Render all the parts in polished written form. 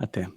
Até.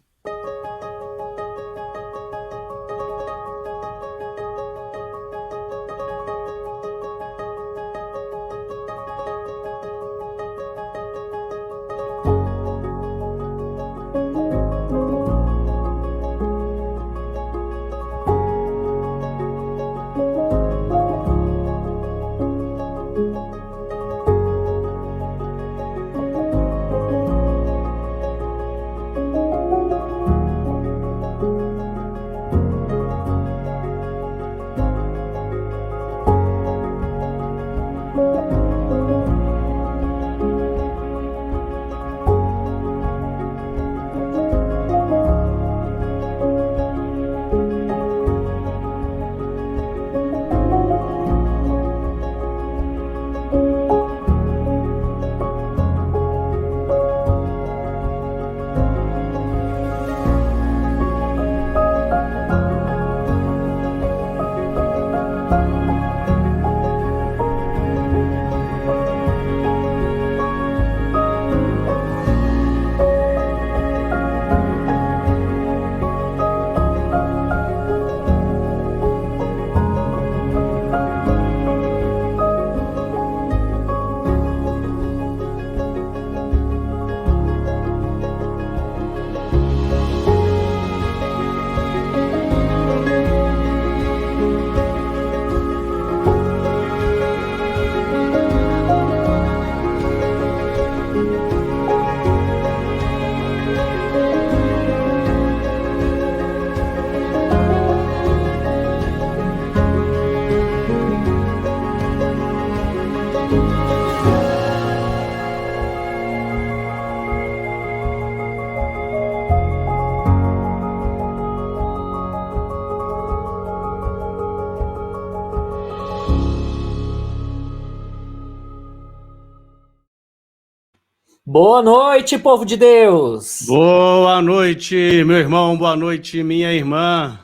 Boa noite, povo de Deus! Boa noite, meu irmão, boa noite, minha irmã.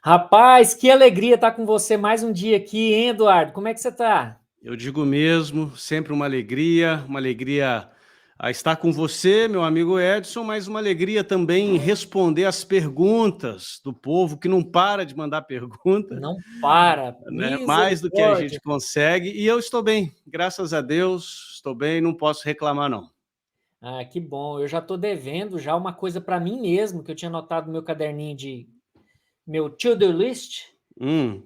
Rapaz, que alegria estar com você mais um dia aqui, hein, Eduardo? Como é que você tá? Eu digo mesmo, sempre uma alegria a estar com você, meu amigo Edson, mas uma alegria também em responder as perguntas do povo que não para de mandar pergunta, Não para, né? Mais do que a gente misericórdia. consegue, e eu estou bem, graças a Deus, estou bem, não posso reclamar não. Ah, que bom. Eu já estou devendo já uma coisa para mim mesmo, que eu tinha anotado no meu caderninho de meu to-do list, Hum,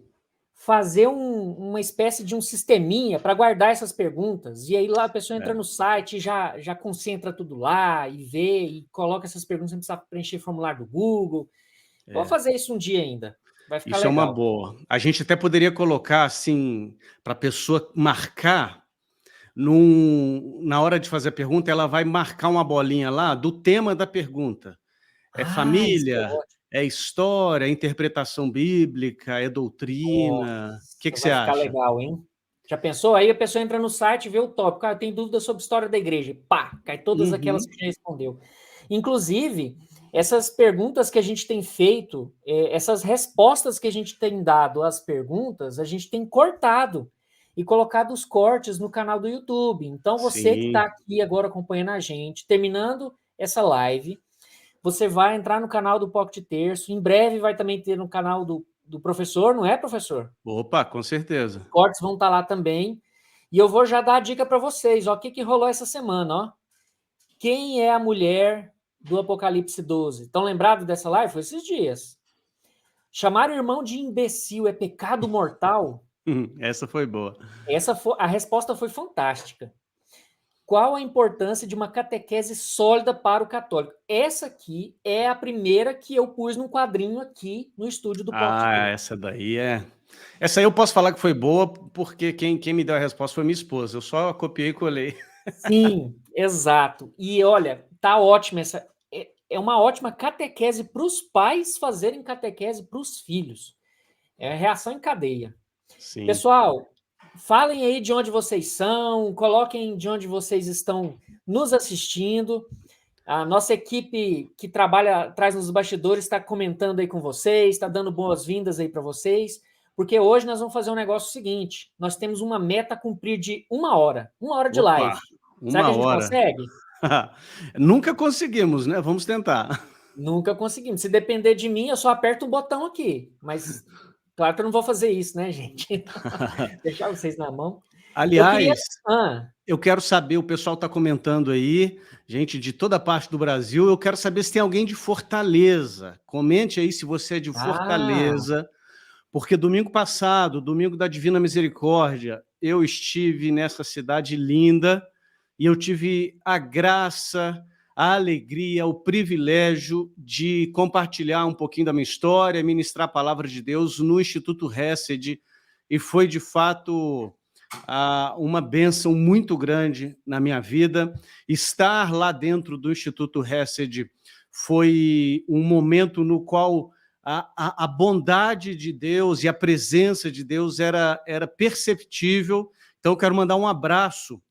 fazer uma espécie de um sisteminha para guardar essas perguntas. E aí lá a pessoa entra é, no site e já concentra tudo lá e vê e coloca essas perguntas sem precisar preencher formulário do Google. Vou é. fazer isso um dia ainda. Vai ficar Isso é uma legal. boa. A gente até poderia colocar assim, para a pessoa marcar, na hora de fazer a pergunta, ela vai marcar uma bolinha lá do tema da pergunta. É Ah, isso é família, ótimo. é história, é interpretação bíblica, é doutrina. O que Nossa, você vai ficar acha? legal, hein? Já pensou? Aí a pessoa entra no site e vê o tópico. Ah, tem dúvida sobre história da igreja. Pá, cai todas aquelas Uhum. que já respondeu. Inclusive, essas perguntas que a gente tem feito, essas respostas que a gente tem dado às perguntas, a gente tem cortado e colocado os cortes no canal do YouTube. Então, você que está Sim. aqui agora acompanhando a gente, terminando essa live, você vai entrar no canal do Pocket Terço. Em breve vai também ter no canal do professor, não é, professor? Opa, com certeza. Os cortes vão estar lá também. E eu vou já dar a dica para vocês. Ó, o que rolou essa semana? Ó. Quem é a mulher do Apocalipse 12? Estão lembrados dessa live? Foi esses dias. Chamar o irmão de imbecil é pecado mortal? Essa foi boa. A resposta foi fantástica. Qual a importância de uma catequese sólida para o católico? Essa aqui é a primeira que eu pus num quadrinho aqui no estúdio do Pocket Ah, Ter. essa daí é. Essa aí eu posso falar que foi boa, porque quem me deu a resposta foi minha esposa. Eu só copiei e colei. Sim, exato. E olha, tá ótima essa. É uma ótima catequese para os pais fazerem catequese para os filhos. É reação em cadeia. Sim. Pessoal, falem aí de onde vocês são, coloquem de onde vocês estão nos assistindo. A nossa equipe que trabalha atrás nos bastidores está comentando aí com vocês, está dando boas-vindas aí para vocês, porque hoje nós vamos fazer um negócio seguinte: nós temos uma meta a cumprir de uma hora de Opa, live. Será que uma a gente hora. consegue? Nunca conseguimos, né? Vamos tentar. Nunca conseguimos. Se depender de mim, eu só aperto um botão aqui. Mas claro que eu não vou fazer isso, né, gente? Então, deixar vocês na mão. Eu queria. Aliás, eu quero saber, o pessoal está comentando aí, gente de toda parte do Brasil, eu quero saber se tem alguém de Fortaleza. Comente aí se você é de Fortaleza, porque domingo passado, domingo da Divina Misericórdia, eu estive nessa cidade linda e eu tive a graça, a alegria, o privilégio de compartilhar um pouquinho da minha história, ministrar a palavra de Deus no Instituto Hesed, e foi, de fato, uma bênção muito grande na minha vida. Estar lá dentro do Instituto Hesed foi um momento no qual a bondade de Deus e a presença de Deus era perceptível. Então, eu quero mandar um abraço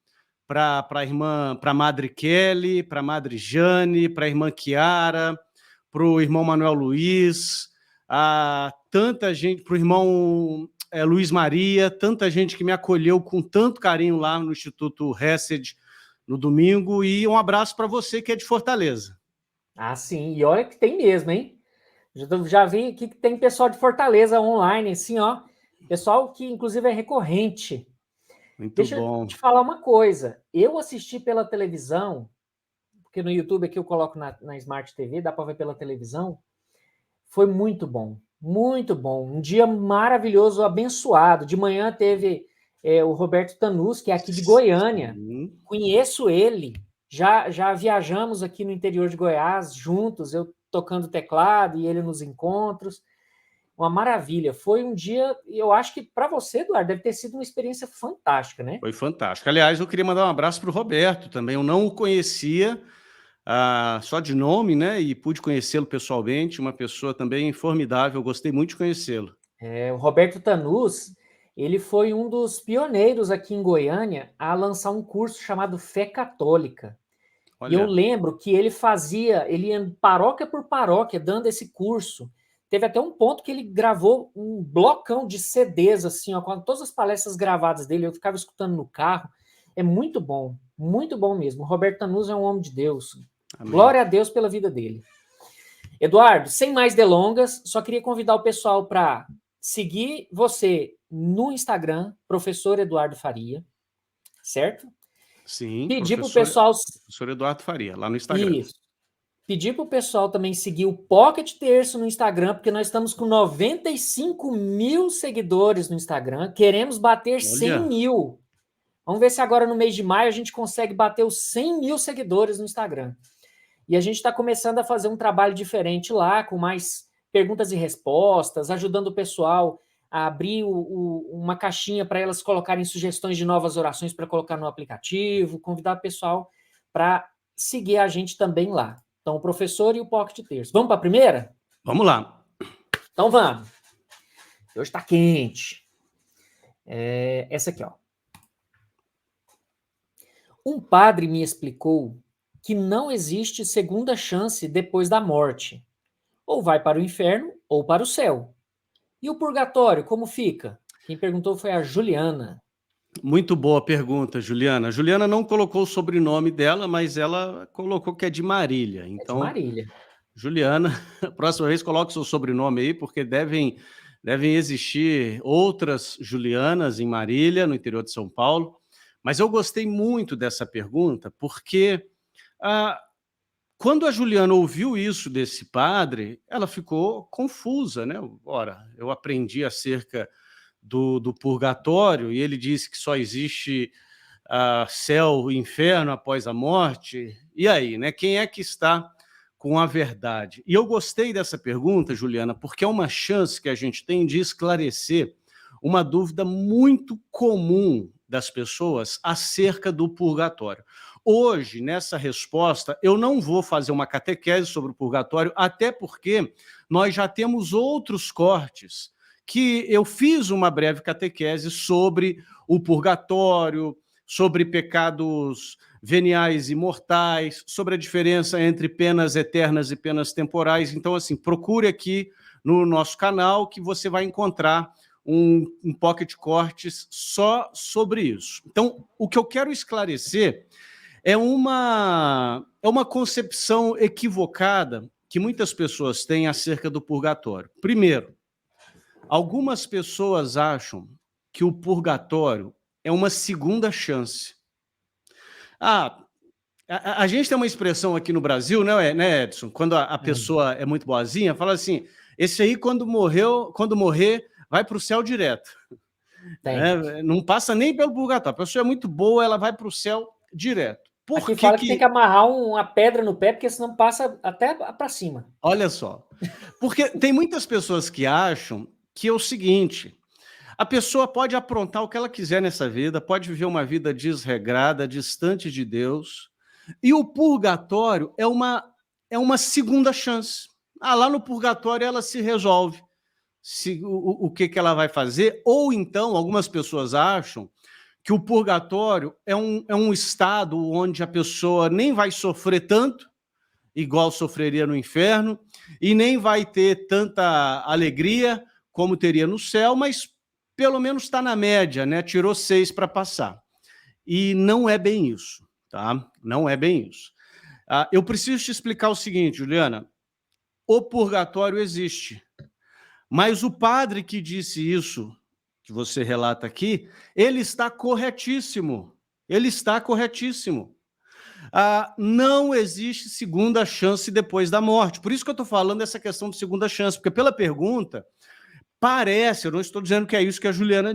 para a irmã, para a Madre Kelly, para a Madre Jane, para a irmã Chiara, para o irmão Manuel Luiz, a tanta gente, para o irmão Luiz Maria, tanta gente que me acolheu com tanto carinho lá no Instituto Hesed no domingo, e um abraço para você que é de Fortaleza. Ah, sim, e olha que tem mesmo, hein? Já vi aqui que tem pessoal de Fortaleza online, assim, ó. Pessoal que, inclusive, é recorrente. Muito Deixa bom. eu te falar uma coisa. Eu assisti pela televisão, porque no YouTube aqui eu coloco na Smart TV, dá para ver pela televisão. Foi muito bom, muito bom. Um dia maravilhoso, abençoado. De manhã teve o Roberto Tanus, que é aqui de Goiânia. Sim. Conheço ele. Já viajamos aqui no interior de Goiás juntos, eu tocando teclado e ele nos encontros. Uma maravilha. Foi um dia, eu acho que para você, Eduardo, deve ter sido uma experiência fantástica, né? Foi fantástico. Aliás, eu queria mandar um abraço para o Roberto também. Eu não o conhecia, só de nome, né? E pude conhecê-lo pessoalmente, uma pessoa também formidável. Eu gostei muito de conhecê-lo. O Roberto Tanus, ele foi um dos pioneiros aqui em Goiânia a lançar um curso chamado Fé Católica. Olha. E eu lembro que ele ia paróquia por paróquia dando esse curso. Teve até um ponto que ele gravou um blocão de CDs, assim, ó, com todas as palestras gravadas dele. Eu ficava escutando no carro. É muito bom mesmo. O Roberto Tanus é um homem de Deus. Amém. Glória a Deus pela vida dele. Eduardo, sem mais delongas, só queria convidar o pessoal para seguir você no Instagram, professor Eduardo Faria, certo? Sim, pedir para o pessoal... Professor Eduardo Faria, lá no Instagram. Isso. Pedir para o pessoal também seguir o Pocket Terço no Instagram, porque nós estamos com 95 mil seguidores no Instagram. Queremos bater 100 mil. Vamos ver se agora no mês de maio a gente consegue bater os 100 mil seguidores no Instagram. E a gente está começando a fazer um trabalho diferente lá, com mais perguntas e respostas, ajudando o pessoal a abrir uma caixinha para elas colocarem sugestões de novas orações para colocar no aplicativo, convidar o pessoal para seguir a gente também lá. Então, o professor e o Pocket Terço. Vamos para a primeira? Vamos lá. Então, vamos. Hoje está quente. Essa aqui, ó. Um padre me explicou que não existe segunda chance depois da morte. Ou vai para o inferno ou para o céu. E o purgatório, como fica? Quem perguntou foi a Juliana. Muito boa pergunta, Juliana. A Juliana não colocou o sobrenome dela, mas ela colocou que é de Marília. Então, é de Marília. Juliana, próxima vez coloque seu sobrenome aí, porque devem existir outras Julianas em Marília, no interior de São Paulo. Mas eu gostei muito dessa pergunta, porque quando a Juliana ouviu isso desse padre, ela ficou confusa, né? Ora, eu aprendi acerca do purgatório, e ele disse que só existe céu e inferno após a morte. E aí, né? Quem é que está com a verdade? E eu gostei dessa pergunta, Juliana, porque é uma chance que a gente tem de esclarecer uma dúvida muito comum das pessoas acerca do purgatório. Hoje, nessa resposta, eu não vou fazer uma catequese sobre o purgatório, até porque nós já temos outros cortes que eu fiz uma breve catequese sobre o purgatório, sobre pecados veniais e mortais, sobre a diferença entre penas eternas e penas temporais. Então, assim, procure aqui no nosso canal que você vai encontrar um Pocket Cortes só sobre isso. Então, o que eu quero esclarecer é uma concepção equivocada que muitas pessoas têm acerca do purgatório. Primeiro, algumas pessoas acham que o purgatório é uma segunda chance. A gente tem uma expressão aqui no Brasil, né, Edson? Quando a pessoa é muito boazinha, fala assim, esse aí, quando morrer, vai para o céu direto. Não passa nem pelo purgatório. A pessoa é muito boa, ela vai para o céu direto. Aqui fala que tem que amarrar uma pedra no pé, porque senão passa até para cima. Olha só. Porque tem muitas pessoas que acham que é o seguinte, a pessoa pode aprontar o que ela quiser nessa vida, pode viver uma vida desregrada, distante de Deus, e o purgatório é uma segunda chance. Lá no purgatório ela se resolve o que ela vai fazer, ou então algumas pessoas acham que o purgatório é um estado onde a pessoa nem vai sofrer tanto, igual sofreria no inferno, e nem vai ter tanta alegria como teria no céu, mas pelo menos está na média, né? Tirou 6 para passar. E não é bem isso, tá? Não é bem isso. Eu preciso te explicar o seguinte, Juliana. O purgatório existe, mas o padre que disse isso, que você relata aqui, ele está corretíssimo. Ele está corretíssimo. Não existe segunda chance depois da morte. Por isso que eu estou falando dessa questão de segunda chance, porque pela pergunta, parece, eu não estou dizendo que é isso que a Juliana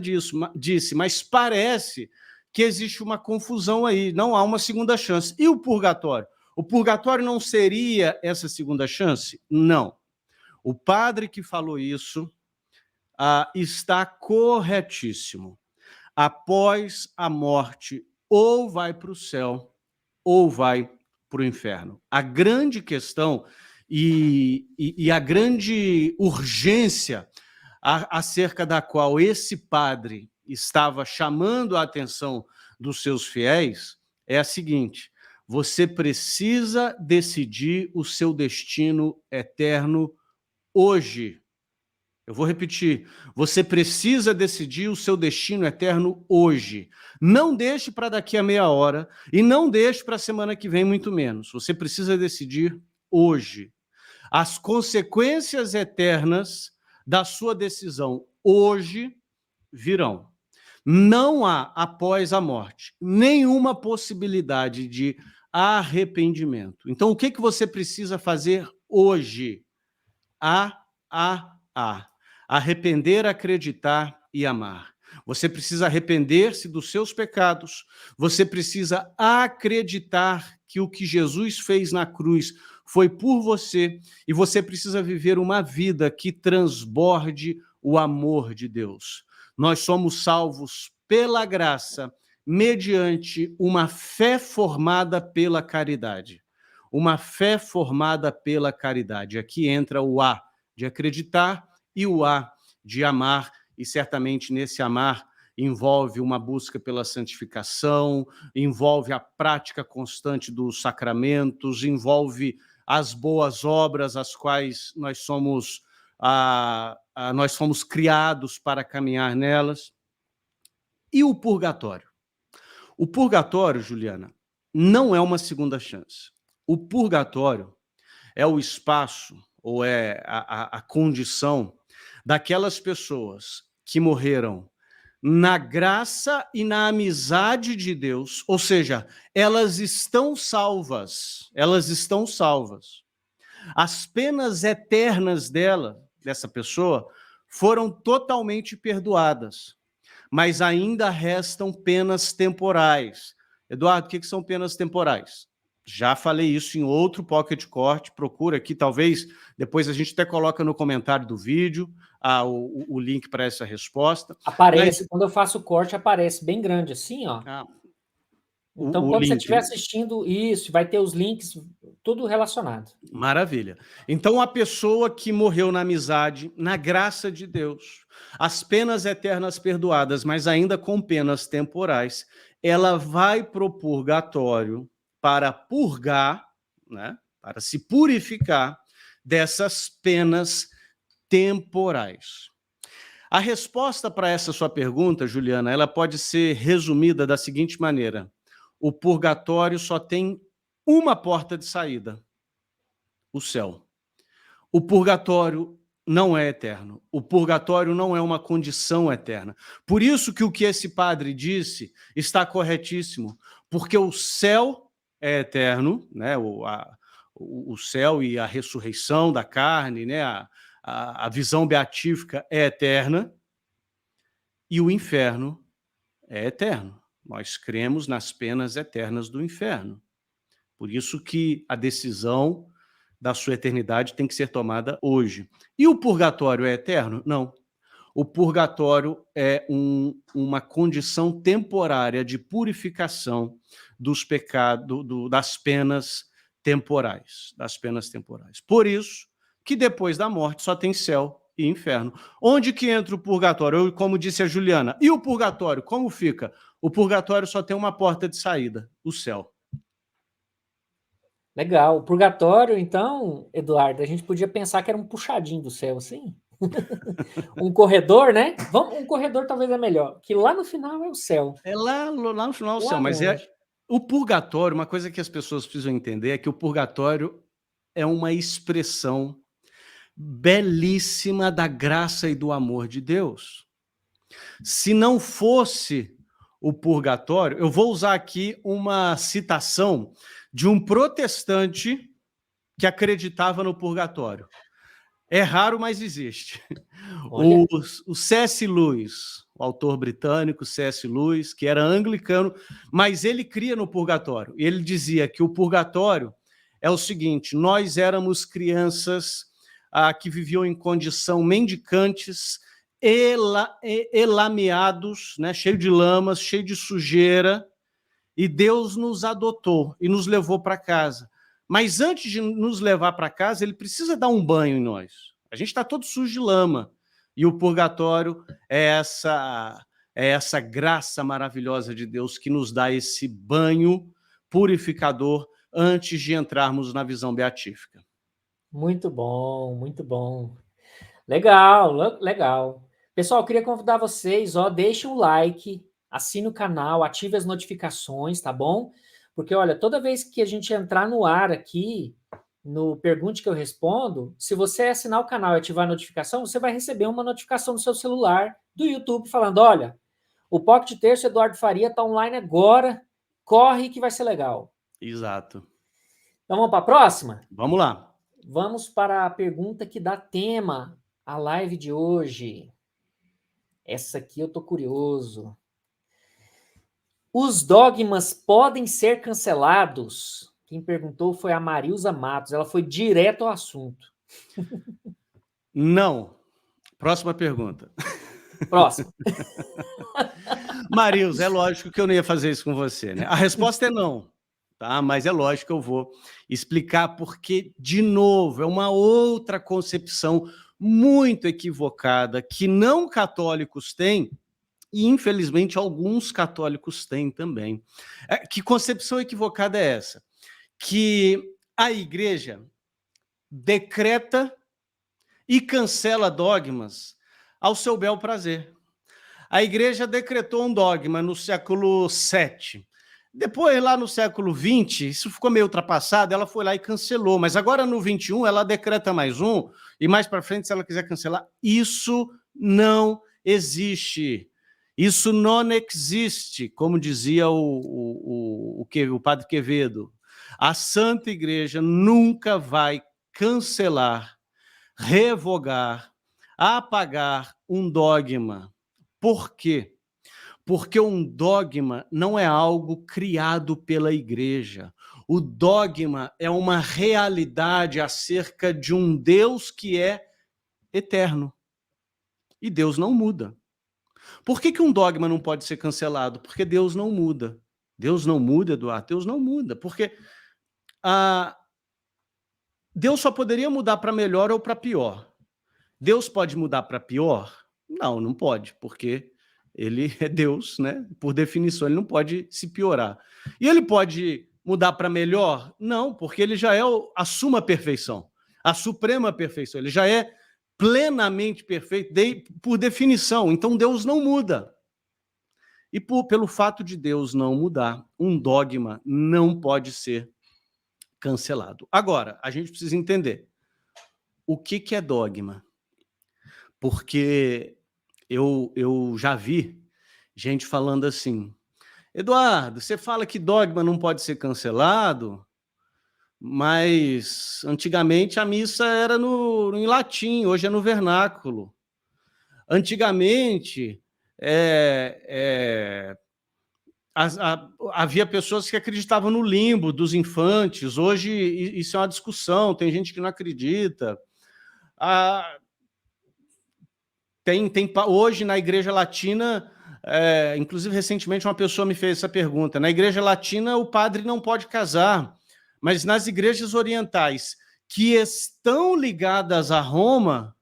disse, mas parece que existe uma confusão aí, não há uma segunda chance. E o purgatório? O purgatório não seria essa segunda chance? Não. O padre que falou isso está corretíssimo. Após a morte, ou vai para o céu, ou vai para o inferno. A grande questão e a grande urgência acerca da qual esse padre estava chamando a atenção dos seus fiéis é a seguinte: você precisa decidir o seu destino eterno hoje. Eu vou repetir, você precisa decidir o seu destino eterno hoje. Não deixe para daqui a meia hora e não deixe para a semana que vem, muito menos. Você precisa decidir hoje. As consequências eternas da sua decisão hoje virão. Não há, após a morte, nenhuma possibilidade de arrependimento. Então, o que você precisa fazer hoje? Arrepender, acreditar e amar. Você precisa arrepender-se dos seus pecados, você precisa acreditar que o que Jesus fez na cruz foi por você, e você precisa viver uma vida que transborde o amor de Deus. Nós somos salvos pela graça, mediante uma fé formada pela caridade. Uma fé formada pela caridade. Aqui entra o A de acreditar e o A de amar, e certamente nesse amar envolve uma busca pela santificação, envolve a prática constante dos sacramentos, envolve as boas obras às quais nós somos criados para caminhar nelas. E o purgatório? O purgatório, Juliana, não é uma segunda chance. O purgatório é o espaço, ou é a condição daquelas pessoas que morreram na graça e na amizade de Deus, ou seja, elas estão salvas, As penas eternas dessa pessoa, foram totalmente perdoadas, mas ainda restam penas temporais. Eduardo, o que são penas temporais? Já falei isso em outro Pocket Corte, procura aqui, talvez depois a gente até coloca no comentário do vídeo o link para essa resposta. Aparece, quando eu faço o corte, aparece bem grande assim, ó. Então, quando você estiver assistindo isso, vai ter os links, tudo relacionado. Maravilha. Então, a pessoa que morreu na amizade, na graça de Deus, as penas eternas perdoadas, mas ainda com penas temporais, ela vai para o purgatório para purgar, né, para se purificar dessas penas temporais. A resposta para essa sua pergunta, Juliana, ela pode ser resumida da seguinte maneira: o purgatório só tem uma porta de saída: o céu. O purgatório não é eterno. O purgatório não é uma condição eterna. Por isso que o que esse padre disse está corretíssimo, porque o céu é eterno, né? O céu e a ressurreição da carne, né? A visão beatífica é eterna, e o inferno é eterno. Nós cremos nas penas eternas do inferno. Por isso que a decisão da sua eternidade tem que ser tomada hoje. E o purgatório é eterno? Não. O purgatório é uma condição temporária de purificação dos pecados, das penas temporais, Por isso que depois da morte só tem céu e inferno. Onde que entra o purgatório? Como disse a Juliana, e o purgatório, como fica? O purgatório só tem uma porta de saída: o céu. Legal. O purgatório, então, Eduardo, a gente podia pensar que era um puxadinho do céu, assim? Um corredor, né? Um corredor talvez é melhor, que lá no final é o céu. É lá no final do Lá céu, mas longe. o purgatório, uma coisa que as pessoas precisam entender é que o purgatório é uma expressão belíssima da graça e do amor de Deus. Se não fosse o purgatório, eu vou usar aqui uma citação de um protestante que acreditava no purgatório. É raro, mas existe. Olha. O C.S. Lewis, o autor britânico C.S. Lewis, que era anglicano, mas ele cria no purgatório. E ele dizia que o purgatório é o seguinte: nós éramos crianças que viviam em condição mendicantes, elameados, né, cheio de lamas, cheio de sujeira, e Deus nos adotou e nos levou para casa. Mas antes de nos levar para casa, ele precisa dar um banho em nós. A gente está todo sujo de lama. E o purgatório é essa graça maravilhosa de Deus que nos dá esse banho purificador antes de entrarmos na visão beatífica. Muito bom, muito bom. Legal, legal. Pessoal, eu queria convidar vocês, deixem um like, assine o canal, ative as notificações, tá bom? Porque, olha, toda vez que a gente entrar no ar aqui, no Pergunte que eu respondo, se você assinar o canal e ativar a notificação, você vai receber uma notificação no seu celular do YouTube falando: olha, o Pocket Terço Eduardo Faria está online agora, corre que vai ser legal. Exato. Então vamos para a próxima? Vamos lá. Vamos para a pergunta que dá tema à live de hoje. Essa aqui eu tô curioso. Os dogmas podem ser cancelados? Quem perguntou foi a Marilza Matos. Ela foi direto ao assunto. Não. Próxima pergunta. Próximo. Marilza, é lógico que eu não ia fazer isso com você, né? A resposta é não, tá? Mas é lógico que eu vou explicar porque, de novo, é uma outra concepção muito equivocada que não católicos têm e, infelizmente, alguns católicos têm também. Que concepção equivocada é essa? Que a igreja decreta e cancela dogmas ao seu bel prazer. A igreja decretou um dogma no século VII. Depois, lá no século XX, isso ficou meio ultrapassado, ela foi lá e cancelou. Mas agora, no XXI, ela decreta mais um, e mais para frente, se ela quiser cancelar, isso não existe. Isso não existe, como dizia o padre Quevedo. A Santa Igreja nunca vai cancelar, revogar, apagar um dogma. Por quê? Porque um dogma não é algo criado pela igreja. O dogma é uma realidade acerca de um Deus que é eterno. E Deus não muda. Por que um dogma não pode ser cancelado? Porque Deus não muda. Deus não muda, Eduardo, Deus não muda. Porque Deus só poderia mudar para melhor ou para pior. Deus pode mudar para pior? Não, não pode, porque ele é Deus, né? Por definição, ele não pode se piorar. E ele pode mudar para melhor? Não, porque ele já é a suma perfeição, a suprema perfeição. Ele já é plenamente perfeito por definição. Então, Deus não muda. E pelo fato de Deus não mudar, um dogma não pode ser cancelado. Agora, a gente precisa entender o que é dogma. Porque eu já vi gente falando assim: Eduardo, você fala que dogma não pode ser cancelado, mas antigamente a missa era em latim, hoje é no vernáculo. Antigamente havia pessoas que acreditavam no limbo dos infantes, hoje isso é uma discussão, tem gente que não acredita. Hoje na Igreja Latina, inclusive recentemente uma pessoa me fez essa pergunta, na Igreja Latina o padre não pode casar, mas nas igrejas orientais que estão ligadas a Roma,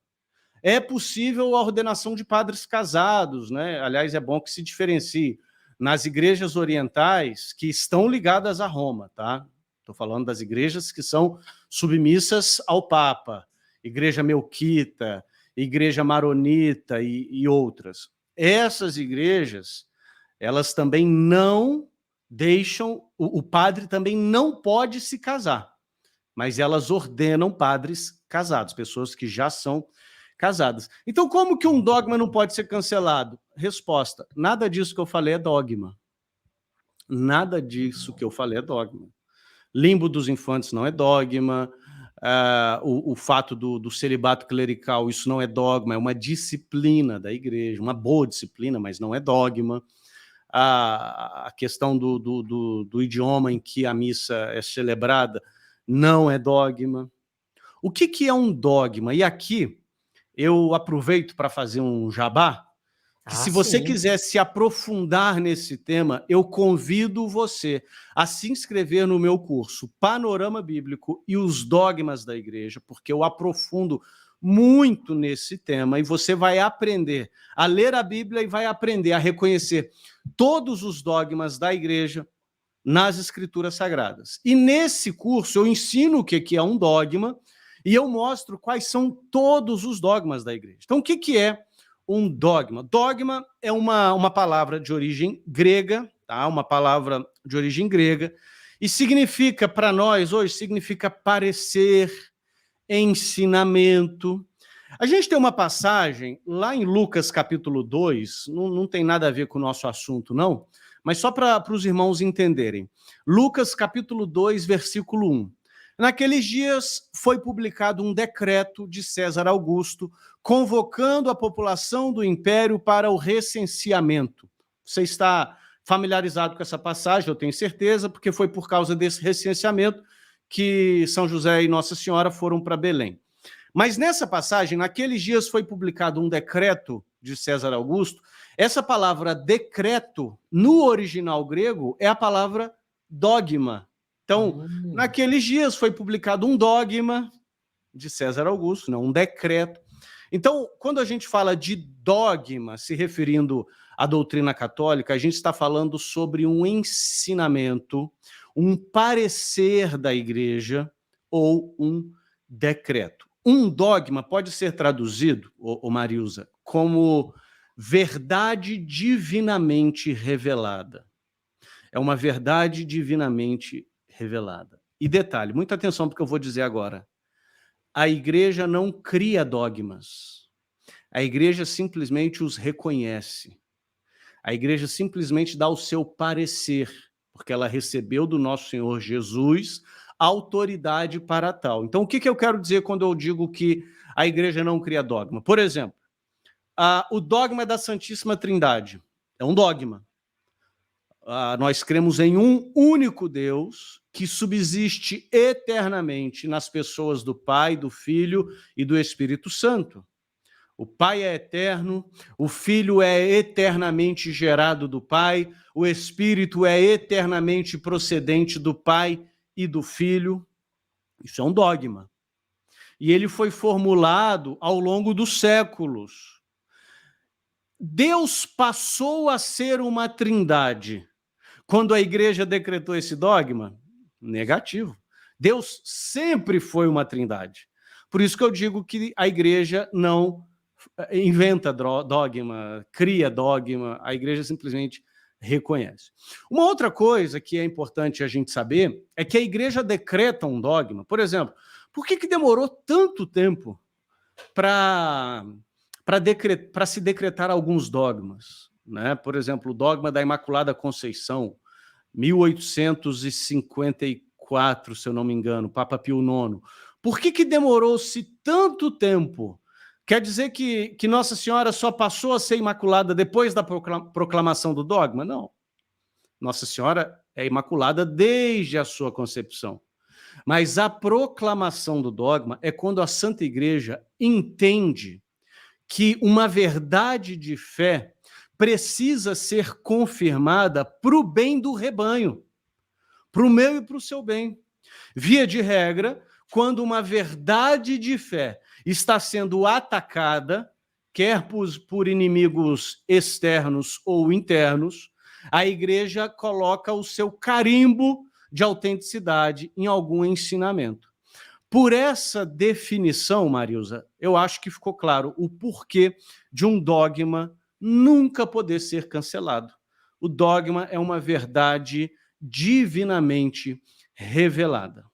é possível a ordenação de padres casados, né? Aliás, é bom que se diferencie. Nas igrejas orientais que estão ligadas a Roma, tá? Estou falando das igrejas que são submissas ao Papa, Igreja Melquita, Igreja Maronita e outras. Essas igrejas, elas também não deixam, o padre também não pode se casar, mas elas ordenam padres casados, pessoas que já são casadas. Então, como que um dogma não pode ser cancelado? Resposta: nada disso que eu falei é dogma. Nada disso que eu falei é dogma. Limbo dos infantes não é dogma. O fato do celibato clerical, isso não é dogma, é uma disciplina da igreja, uma boa disciplina, mas não é dogma. A questão do idioma em que a missa é celebrada não é dogma. O que é um dogma? E aqui eu aproveito para fazer um jabá, que se você quiser se aprofundar nesse tema, eu convido você a se inscrever no meu curso Panorama Bíblico e os Dogmas da Igreja, porque eu aprofundo muito nesse tema e você vai aprender a ler a Bíblia e vai aprender a reconhecer todos os dogmas da Igreja nas Escrituras Sagradas. E nesse curso eu ensino o que é um dogma e eu mostro quais são todos os dogmas da Igreja. Então, o que é um dogma? Dogma é uma palavra de origem grega, tá? Uma palavra de origem grega, e significa, para nós hoje, significa parecer, ensinamento. A gente tem uma passagem lá em Lucas capítulo 2, não tem nada a ver com o nosso assunto, não, mas só para os irmãos entenderem. Lucas capítulo 2, versículo 1. Naqueles dias foi publicado um decreto de César Augusto convocando a população do império para o recenseamento. Você está familiarizado com essa passagem, eu tenho certeza, porque foi por causa desse recenseamento que São José e Nossa Senhora foram para Belém. Mas nessa passagem, naqueles dias foi publicado um decreto de César Augusto. Essa palavra decreto, no original grego, é a palavra dogma. Então, naqueles dias foi publicado um dogma de César Augusto, não um decreto. Então, quando a gente fala de dogma, se referindo à doutrina católica, a gente está falando sobre um ensinamento, um parecer da igreja ou um decreto. Um dogma pode ser traduzido, Marilza, como verdade divinamente revelada. É uma verdade divinamente revelada. E detalhe, muita atenção porque eu vou dizer agora. A igreja não cria dogmas. A igreja simplesmente os reconhece. A igreja simplesmente dá o seu parecer, porque ela recebeu do nosso Senhor Jesus autoridade para tal. Então, o que eu quero dizer quando eu digo que a igreja não cria dogma? Por exemplo, o dogma da Santíssima Trindade é um dogma. Nós cremos em um único Deus que subsiste eternamente nas pessoas do Pai, do Filho e do Espírito Santo. O Pai é eterno, o Filho é eternamente gerado do Pai, o Espírito é eternamente procedente do Pai e do Filho. Isso é um dogma. E ele foi formulado ao longo dos séculos. Deus passou a ser uma trindade quando a igreja decretou esse dogma? Negativo. Deus sempre foi uma trindade. Por isso que eu digo que a igreja não inventa dogma, cria dogma, a igreja simplesmente reconhece. Uma outra coisa que é importante a gente saber é que a igreja decreta um dogma. Por exemplo, por que demorou tanto tempo para se decretar alguns dogmas, né? Por exemplo, o dogma da Imaculada Conceição, 1854, se eu não me engano, Papa Pio IX. Por que demorou-se tanto tempo? Quer dizer que Nossa Senhora só passou a ser imaculada depois da proclamação do dogma? Não. Nossa Senhora é imaculada desde a sua concepção. Mas a proclamação do dogma é quando a Santa Igreja entende que uma verdade de fé precisa ser confirmada para o bem do rebanho, para o meu e para o seu bem. Via de regra, quando uma verdade de fé está sendo atacada, quer por inimigos externos ou internos, a igreja coloca o seu carimbo de autenticidade em algum ensinamento. Por essa definição, Marilza, eu acho que ficou claro o porquê de um dogma nunca poder ser cancelado. O dogma é uma verdade divinamente revelada.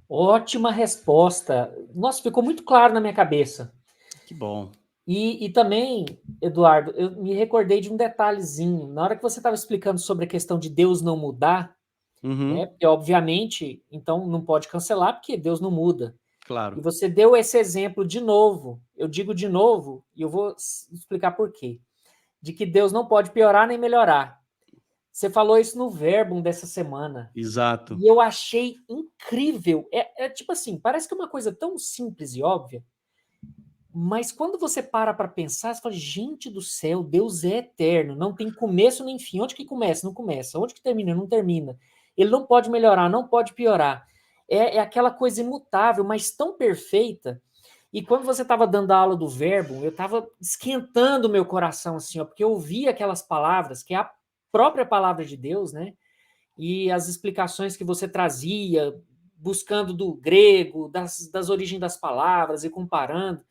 Ótima resposta. Nossa, ficou muito claro na minha cabeça. Que bom. E também, Eduardo, eu me recordei de um detalhezinho. Na hora que você estava explicando sobre a questão de Deus não mudar, né? Porque, obviamente, então não pode cancelar, porque Deus não muda. Claro. E você deu esse exemplo de novo. Eu digo de novo, e eu vou explicar por quê. De que Deus não pode piorar nem melhorar. Você falou isso no Verbum dessa semana. Exato. E eu achei incrível. É tipo assim, parece que é uma coisa tão simples e óbvia, mas quando você para pensar, você fala, gente do céu, Deus é eterno, não tem começo nem fim. Onde que começa? Não começa. Onde que termina? Não termina. Ele não pode melhorar, não pode piorar. É aquela coisa imutável, mas tão perfeita. E quando você estava dando a aula do Verbo, eu estava esquentando o meu coração, assim, ó, porque eu ouvi aquelas palavras, que é a própria palavra de Deus, né? E as explicações que você trazia, buscando do grego, das origens das palavras e comparando.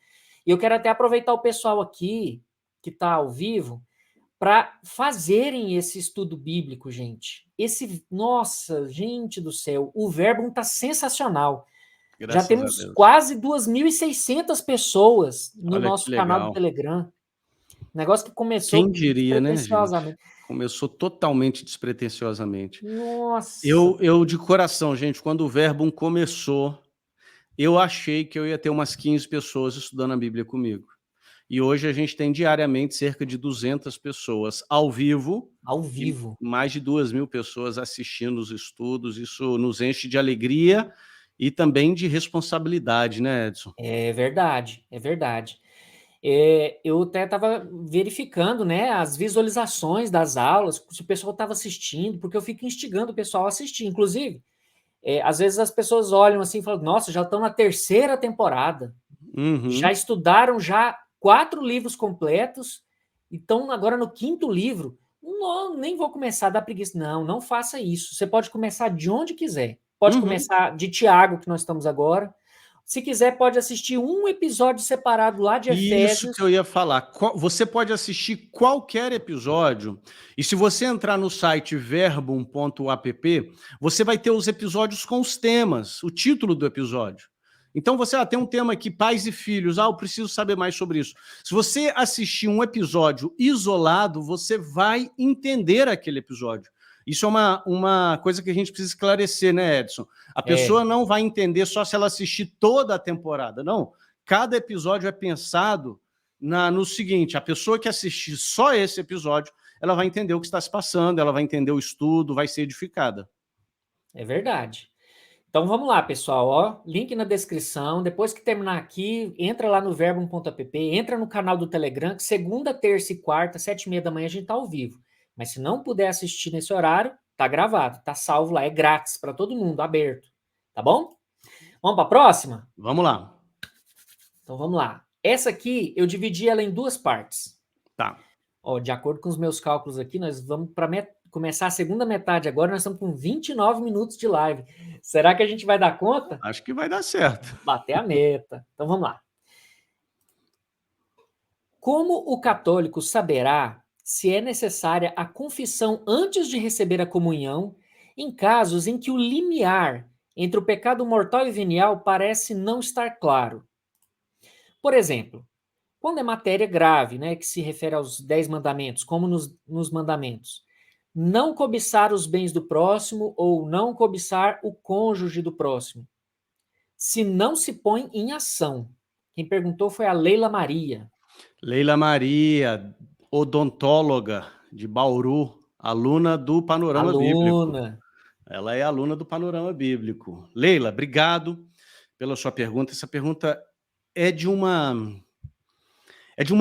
E eu quero até aproveitar o pessoal aqui, que está ao vivo, para fazerem esse estudo bíblico, gente. Nossa, gente do céu, o Verbo está sensacional. Graças já temos quase 2.600 pessoas no nosso canal do Telegram. Negócio que começou... Quem diria, né, gente? Começou totalmente despretensiosamente. Nossa! Eu de coração, gente, quando o Verbum começou, eu achei que eu ia ter umas 15 pessoas estudando a Bíblia comigo. E hoje a gente tem diariamente cerca de 200 pessoas ao vivo. Ao vivo. E mais de 2.000 pessoas assistindo os estudos. Isso nos enche de alegria e também de responsabilidade, né, Edson? É verdade, é verdade. Eu até estava verificando, né, as visualizações das aulas, se o pessoal estava assistindo, porque eu fico instigando o pessoal a assistir. Inclusive, às vezes as pessoas olham assim e falam, nossa, já estão na 3ª temporada. Já estudaram já 4 livros completos, e estão agora no 5º livro. Não, nem vou começar a dar preguiça. Não faça isso. Você pode começar de onde quiser. Pode começar de Tiago, que nós estamos agora. Se quiser, pode assistir um episódio separado lá de Efésios. Isso que eu ia falar. Você pode assistir qualquer episódio, e se você entrar no site verbum.app, você vai ter os episódios com os temas, o título do episódio. Então você tem um tema aqui, pais e filhos, eu preciso saber mais sobre isso. Se você assistir um episódio isolado, você vai entender aquele episódio. Isso é uma coisa que a gente precisa esclarecer, né, Edson? A pessoa não vai entender só se ela assistir toda a temporada, não. Cada episódio é pensado no seguinte, a pessoa que assistir só esse episódio, ela vai entender o que está se passando, ela vai entender o estudo, vai ser edificada. É verdade. Então vamos lá, pessoal, ó, link na descrição. Depois que terminar aqui, entra lá no verbum.app, entra no canal do Telegram, que segunda, terça e quarta, 7h30 da manhã, a gente tá ao vivo. Mas se não puder assistir nesse horário, tá gravado, tá salvo lá, é grátis para todo mundo, aberto. Tá bom? Vamos para a próxima? Vamos lá. Então vamos lá. Essa aqui, eu dividi ela em 2 partes. Tá. Ó, de acordo com os meus cálculos aqui, nós vamos começar a segunda metade agora, nós estamos com 29 minutos de live. Será que a gente vai dar conta? Acho que vai dar certo. Bater a meta. Então vamos lá. Como o católico saberá se é necessária a confissão antes de receber a comunhão, em casos em que o limiar entre o pecado mortal e venial parece não estar claro. Por exemplo, quando é matéria grave, né, que se refere aos 10 mandamentos, como nos mandamentos, não cobiçar os bens do próximo ou não cobiçar o cônjuge do próximo, se não se põe em ação. Quem perguntou foi a Leila Maria. Leila Maria, odontóloga de Bauru, aluna do Panorama Bíblico. Aluna. Ela é aluna do Panorama Bíblico. Leila, obrigado pela sua pergunta. Essa pergunta é de uma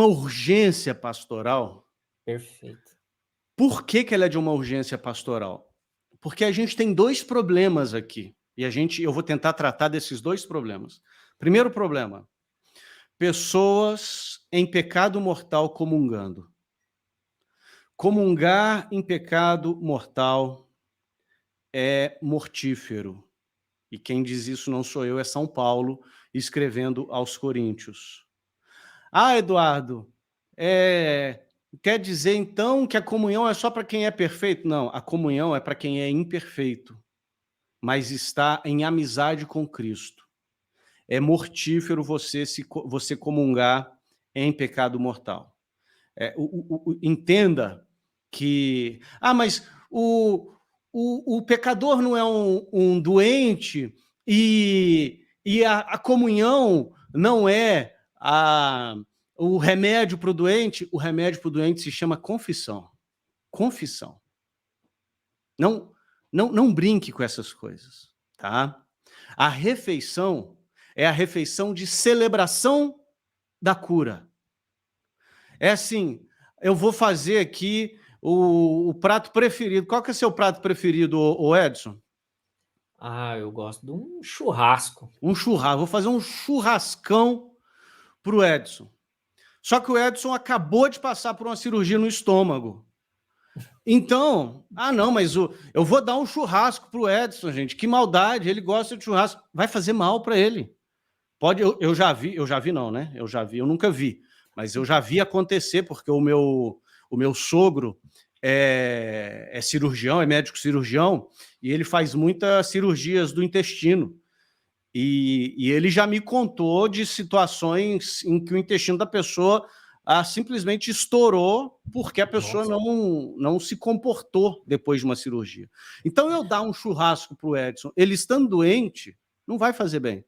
urgência pastoral. Perfeito. Por que ela é de uma urgência pastoral? Porque a gente tem dois problemas aqui. E eu vou tentar tratar desses dois problemas. Primeiro problema: pessoas em pecado mortal comungando. Comungar em pecado mortal é mortífero. E quem diz isso não sou eu, é São Paulo, escrevendo aos Coríntios. Ah, Eduardo, quer dizer então que a comunhão é só para quem é perfeito? Não, a comunhão é para quem é imperfeito, mas está em amizade com Cristo. É mortífero você comungar em pecado mortal. Entenda que... mas o pecador não é um doente e a comunhão não é o remédio para o doente. O remédio para o doente se chama confissão. Confissão. Não brinque com essas coisas, tá? A refeição é a refeição de celebração da cura. É assim, eu vou fazer aqui o prato preferido. Qual que é seu prato preferido, ô Edson? Eu gosto de um churrasco. Um churrasco. Vou fazer um churrascão pro Edson. Só que o Edson acabou de passar por uma cirurgia no estômago. Então, não, mas eu vou dar um churrasco pro Edson, gente. Que maldade, ele gosta de churrasco. Vai fazer mal para ele. Pode, eu já vi não, né? Eu nunca vi. Mas eu já vi acontecer, porque o meu sogro é cirurgião, é médico cirurgião, e ele faz muitas cirurgias do intestino. E ele já me contou de situações em que o intestino da pessoa simplesmente estourou porque a pessoa não se comportou depois de uma cirurgia. Então, eu dar um churrasco para o Edson, ele estando doente, não vai fazer bem.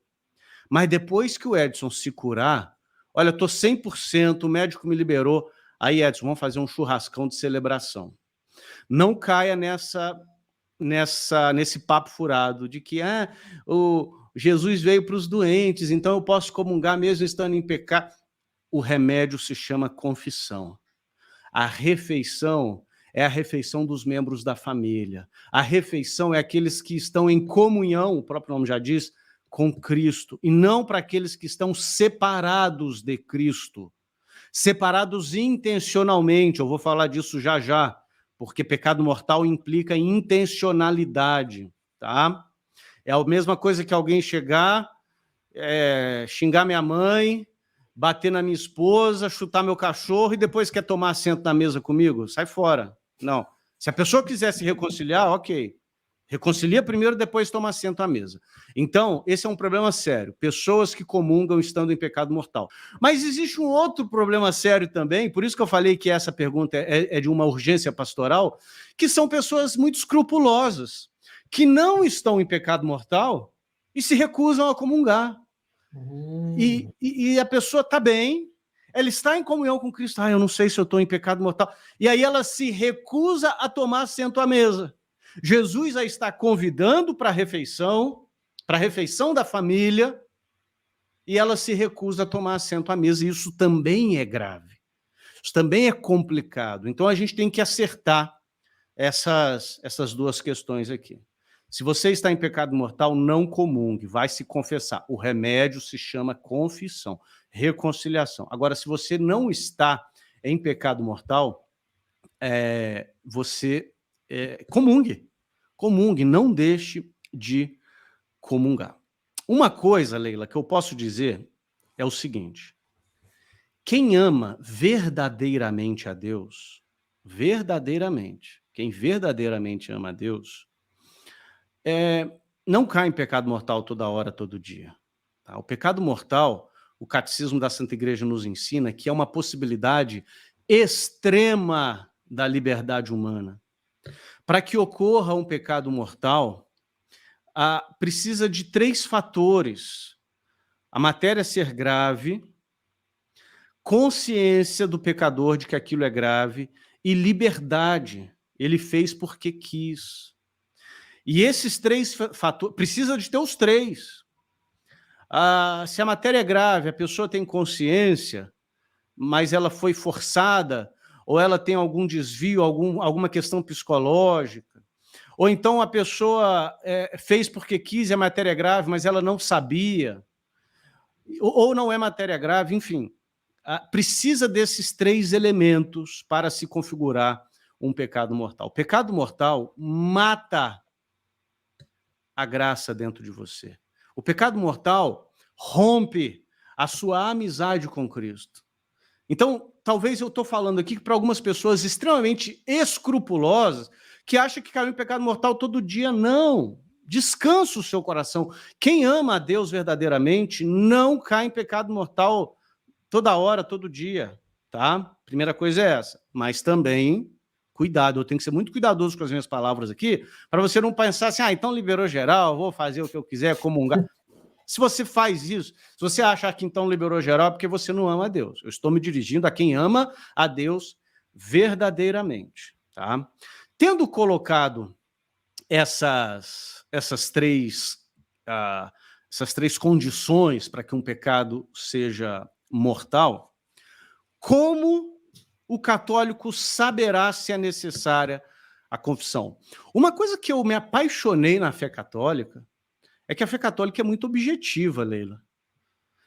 Mas depois que o Edson se curar, olha, eu estou 100%, o médico me liberou, aí, Edson, vamos fazer um churrascão de celebração. Não caia nesse papo furado de que o Jesus veio para os doentes, então eu posso comungar mesmo estando em pecado. O remédio se chama confissão. A refeição é a refeição dos membros da família. A refeição é aqueles que estão em comunhão, o próprio nome já diz, com Cristo, e não para aqueles que estão separados de Cristo. Separados intencionalmente, eu vou falar disso já já, porque pecado mortal implica intencionalidade, tá? É a mesma coisa que alguém chegar, xingar minha mãe, bater na minha esposa, chutar meu cachorro e depois quer tomar assento na mesa comigo? Sai fora. Não. Se a pessoa quiser se reconciliar, ok. Reconcilia primeiro, depois toma assento à mesa. Então, esse é um problema sério. Pessoas que comungam estando em pecado mortal. Mas existe um outro problema sério também, por isso que eu falei que essa pergunta é de uma urgência pastoral, que são pessoas muito escrupulosas, que não estão em pecado mortal e se recusam a comungar. E a pessoa está bem, ela está em comunhão com Cristo. Eu não sei se eu estou em pecado mortal. E aí ela se recusa a tomar assento à mesa. Jesus a está convidando para a refeição da família, e ela se recusa a tomar assento à mesa. E isso também é grave. Isso também é complicado. Então a gente tem que acertar essas duas questões aqui. Se você está em pecado mortal, não comungue, vai se confessar. O remédio se chama confissão, reconciliação. Agora, se você não está em pecado mortal, você comungue, não deixe de comungar. Uma coisa, Leila, que eu posso dizer é o seguinte: quem ama verdadeiramente a Deus verdadeiramente, quem verdadeiramente ama a Deus, não cai em pecado mortal toda hora, todo dia. Tá? O pecado mortal, o Catecismo da Santa Igreja nos ensina que é uma possibilidade extrema da liberdade humana. Para que ocorra um pecado mortal, precisa de 3 fatores: a matéria ser grave, consciência do pecador de que aquilo é grave e liberdade. Ele fez porque quis. E esses 3 fatores, precisa de ter os 3. Se a matéria é grave, a pessoa tem consciência, mas ela foi forçada, ou ela tem algum desvio, alguma questão psicológica, ou então a pessoa fez porque quis e a matéria é grave, mas ela não sabia, ou não é matéria grave, enfim. Precisa desses 3 elementos para se configurar um pecado mortal. O pecado mortal mata a graça dentro de você. O pecado mortal rompe a sua amizade com Cristo. Então, talvez eu estou falando aqui para algumas pessoas extremamente escrupulosas que acham que caiu em pecado mortal todo dia. Não. Descansa o seu coração. Quem ama a Deus verdadeiramente não cai em pecado mortal toda hora, todo dia. Tá? Primeira coisa é essa. Mas também, cuidado, eu tenho que ser muito cuidadoso com as minhas palavras aqui, para você não pensar assim, então liberou geral, vou fazer o que eu quiser, comungar. Se você faz isso, se você achar que então liberou geral, é porque você não ama a Deus. Eu estou me dirigindo a quem ama a Deus verdadeiramente. Tá? Tendo colocado essas 3 condições para que um pecado seja mortal, como o católico saberá se é necessária a confissão? Uma coisa que eu me apaixonei na fé católica é que a fé católica é muito objetiva, Leila.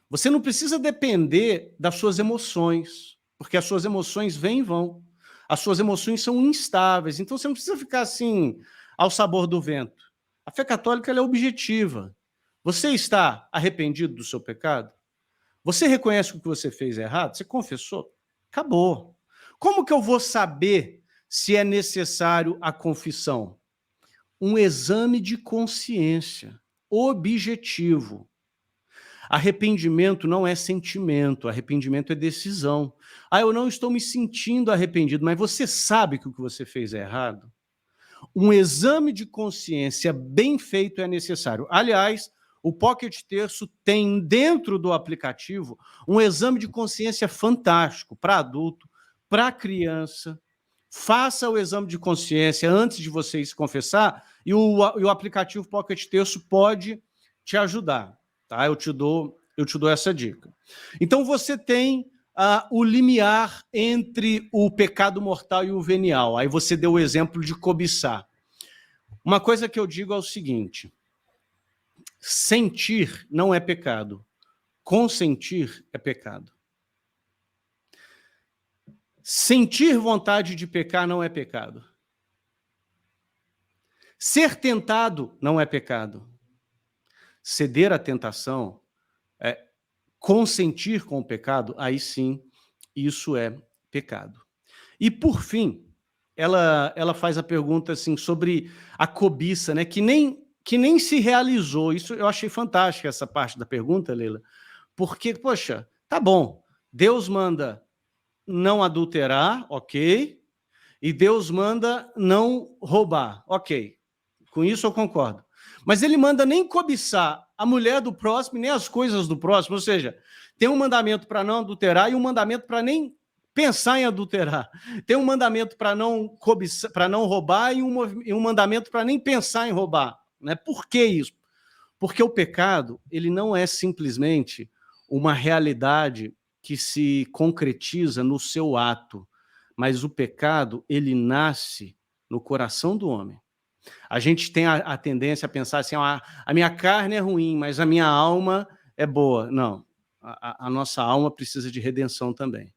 Você não precisa depender das suas emoções, porque as suas emoções vêm e vão. As suas emoções são instáveis, então você não precisa ficar assim, ao sabor do vento. A fé católica ela é objetiva. Você está arrependido do seu pecado? Você reconhece que o que você fez é errado? Você confessou? Acabou. Como que eu vou saber se é necessário a confissão? Um exame de consciência objetivo. Arrependimento não é sentimento, arrependimento é decisão. Eu não estou me sentindo arrependido, mas você sabe que o que você fez é errado? Um exame de consciência bem feito é necessário. Aliás, o Pocket Terço tem dentro do aplicativo um exame de consciência fantástico para adulto, para criança. Faça o exame de consciência antes de você se confessar e o aplicativo Pocket Terço pode te ajudar. Tá? Eu te dou essa dica. Então, você tem o limiar entre o pecado mortal e o venial. Aí você deu o exemplo de cobiçar. Uma coisa que eu digo é o seguinte: sentir não é pecado, consentir é pecado. Sentir vontade de pecar não é pecado. Ser tentado não é pecado. Ceder à tentação, consentir com o pecado, aí sim, isso é pecado. E, por fim, ela faz a pergunta assim, sobre a cobiça, né, que nem se realizou. Isso eu achei fantástica, essa parte da pergunta, Leila, porque, poxa, tá bom, Deus manda não adulterar, ok, e Deus manda não roubar, ok, com isso eu concordo. Mas ele manda nem cobiçar a mulher do próximo, nem as coisas do próximo, ou seja, tem um mandamento para não adulterar e um mandamento para nem pensar em adulterar. Tem um mandamento para não cobiçar, para não roubar e um mandamento para nem pensar em roubar. Né? Por que isso? Porque o pecado ele não é simplesmente uma realidade que se concretiza no seu ato, mas o pecado ele nasce no coração do homem. A gente tem a tendência a pensar assim, a minha carne é ruim, mas a minha alma é boa. Não, a nossa alma precisa de redenção também.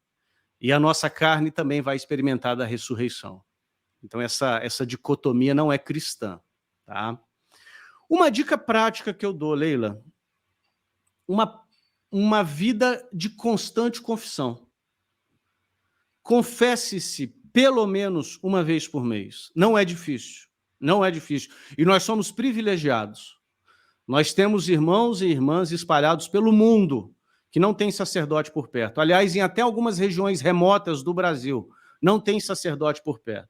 E a nossa carne também vai experimentar da ressurreição. Então essa dicotomia não é cristã. Tá? Uma dica prática que eu dou, Leila, uma vida de constante confissão. Confesse-se pelo menos uma vez por mês. Não é difícil, não é difícil. E nós somos privilegiados. Nós temos irmãos e irmãs espalhados pelo mundo que não tem sacerdote por perto. Aliás, em até algumas regiões remotas do Brasil, não tem sacerdote por perto.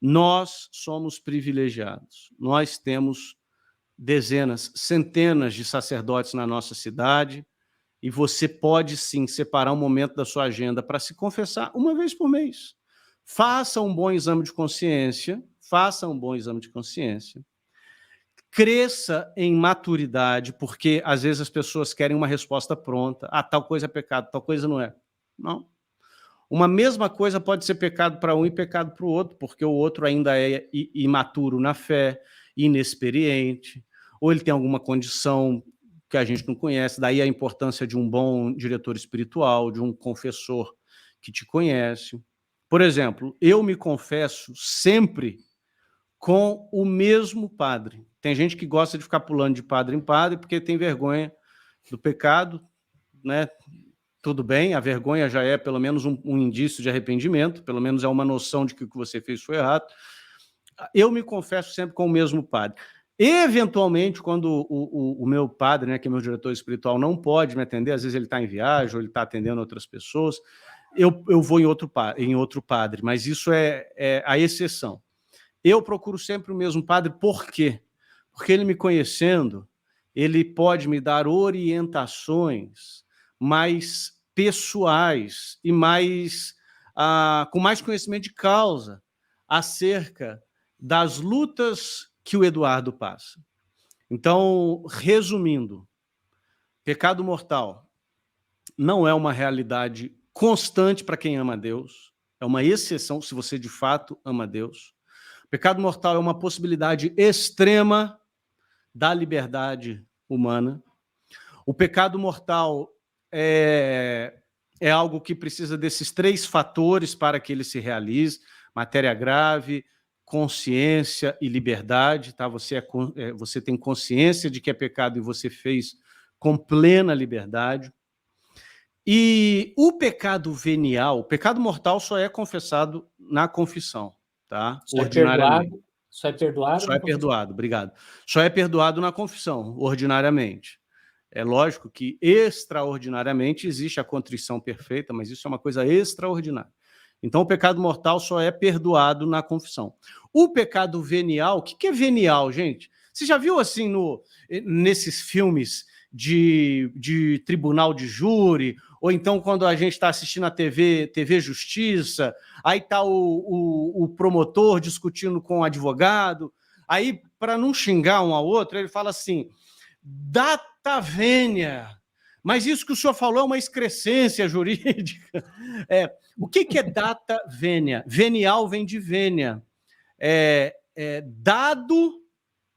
Nós somos privilegiados. Nós temos dezenas, centenas de sacerdotes na nossa cidade, e você pode, sim, separar um momento da sua agenda para se confessar uma vez por mês. Faça um bom exame de consciência, faça um bom exame de consciência, cresça em maturidade, porque às vezes as pessoas querem uma resposta pronta. Ah, tal coisa é pecado, tal coisa não é. Não. Uma mesma coisa pode ser pecado para um e pecado para o outro, porque o outro ainda é imaturo na fé, inexperiente, ou ele tem alguma condição que a gente não conhece, daí a importância de um bom diretor espiritual, de um confessor que te conhece. Por exemplo, eu me confesso sempre com o mesmo padre. Tem gente que gosta de ficar pulando de padre em padre porque tem vergonha do pecado, né? Tudo bem, a vergonha já é pelo menos um indício de arrependimento, pelo menos é uma noção de que o que você fez foi errado. Eu me confesso sempre com o mesmo padre. Eventualmente, quando o meu padre, né, que é meu diretor espiritual, não pode me atender, às vezes ele está em viagem ou ele está atendendo outras pessoas, eu vou em outro padre, mas isso é a exceção. Eu procuro sempre o mesmo padre, por quê? Porque ele me conhecendo, ele pode me dar orientações mais pessoais e com mais conhecimento de causa acerca das lutas que o Eduardo passa. Então, resumindo, pecado mortal não é uma realidade constante para quem ama a Deus, é uma exceção se você de fato ama a Deus. Pecado mortal é uma possibilidade extrema da liberdade humana. O pecado mortal é algo que precisa desses 3 fatores para que ele se realize: matéria grave, consciência e liberdade. Tá? Você tem consciência de que é pecado e você fez com plena liberdade. E o pecado venial, o pecado mortal só é confessado na confissão, tá? Ordinariamente. Só é perdoado? Só é perdoado, obrigado. Só é perdoado na confissão, ordinariamente. É lógico que, extraordinariamente, existe a contrição perfeita, mas isso é uma coisa extraordinária. Então, o pecado mortal só é perdoado na confissão. O pecado venial, o que é venial, gente? Você já viu, assim, nesses filmes de tribunal de júri, ou então quando a gente está assistindo a TV Justiça, aí está o promotor discutindo com o advogado, aí, para não xingar um ao outro, ele fala assim: data vênia. Mas isso que o senhor falou é uma excrescência jurídica. O que é data vênia? Venial vem de vênia. Dado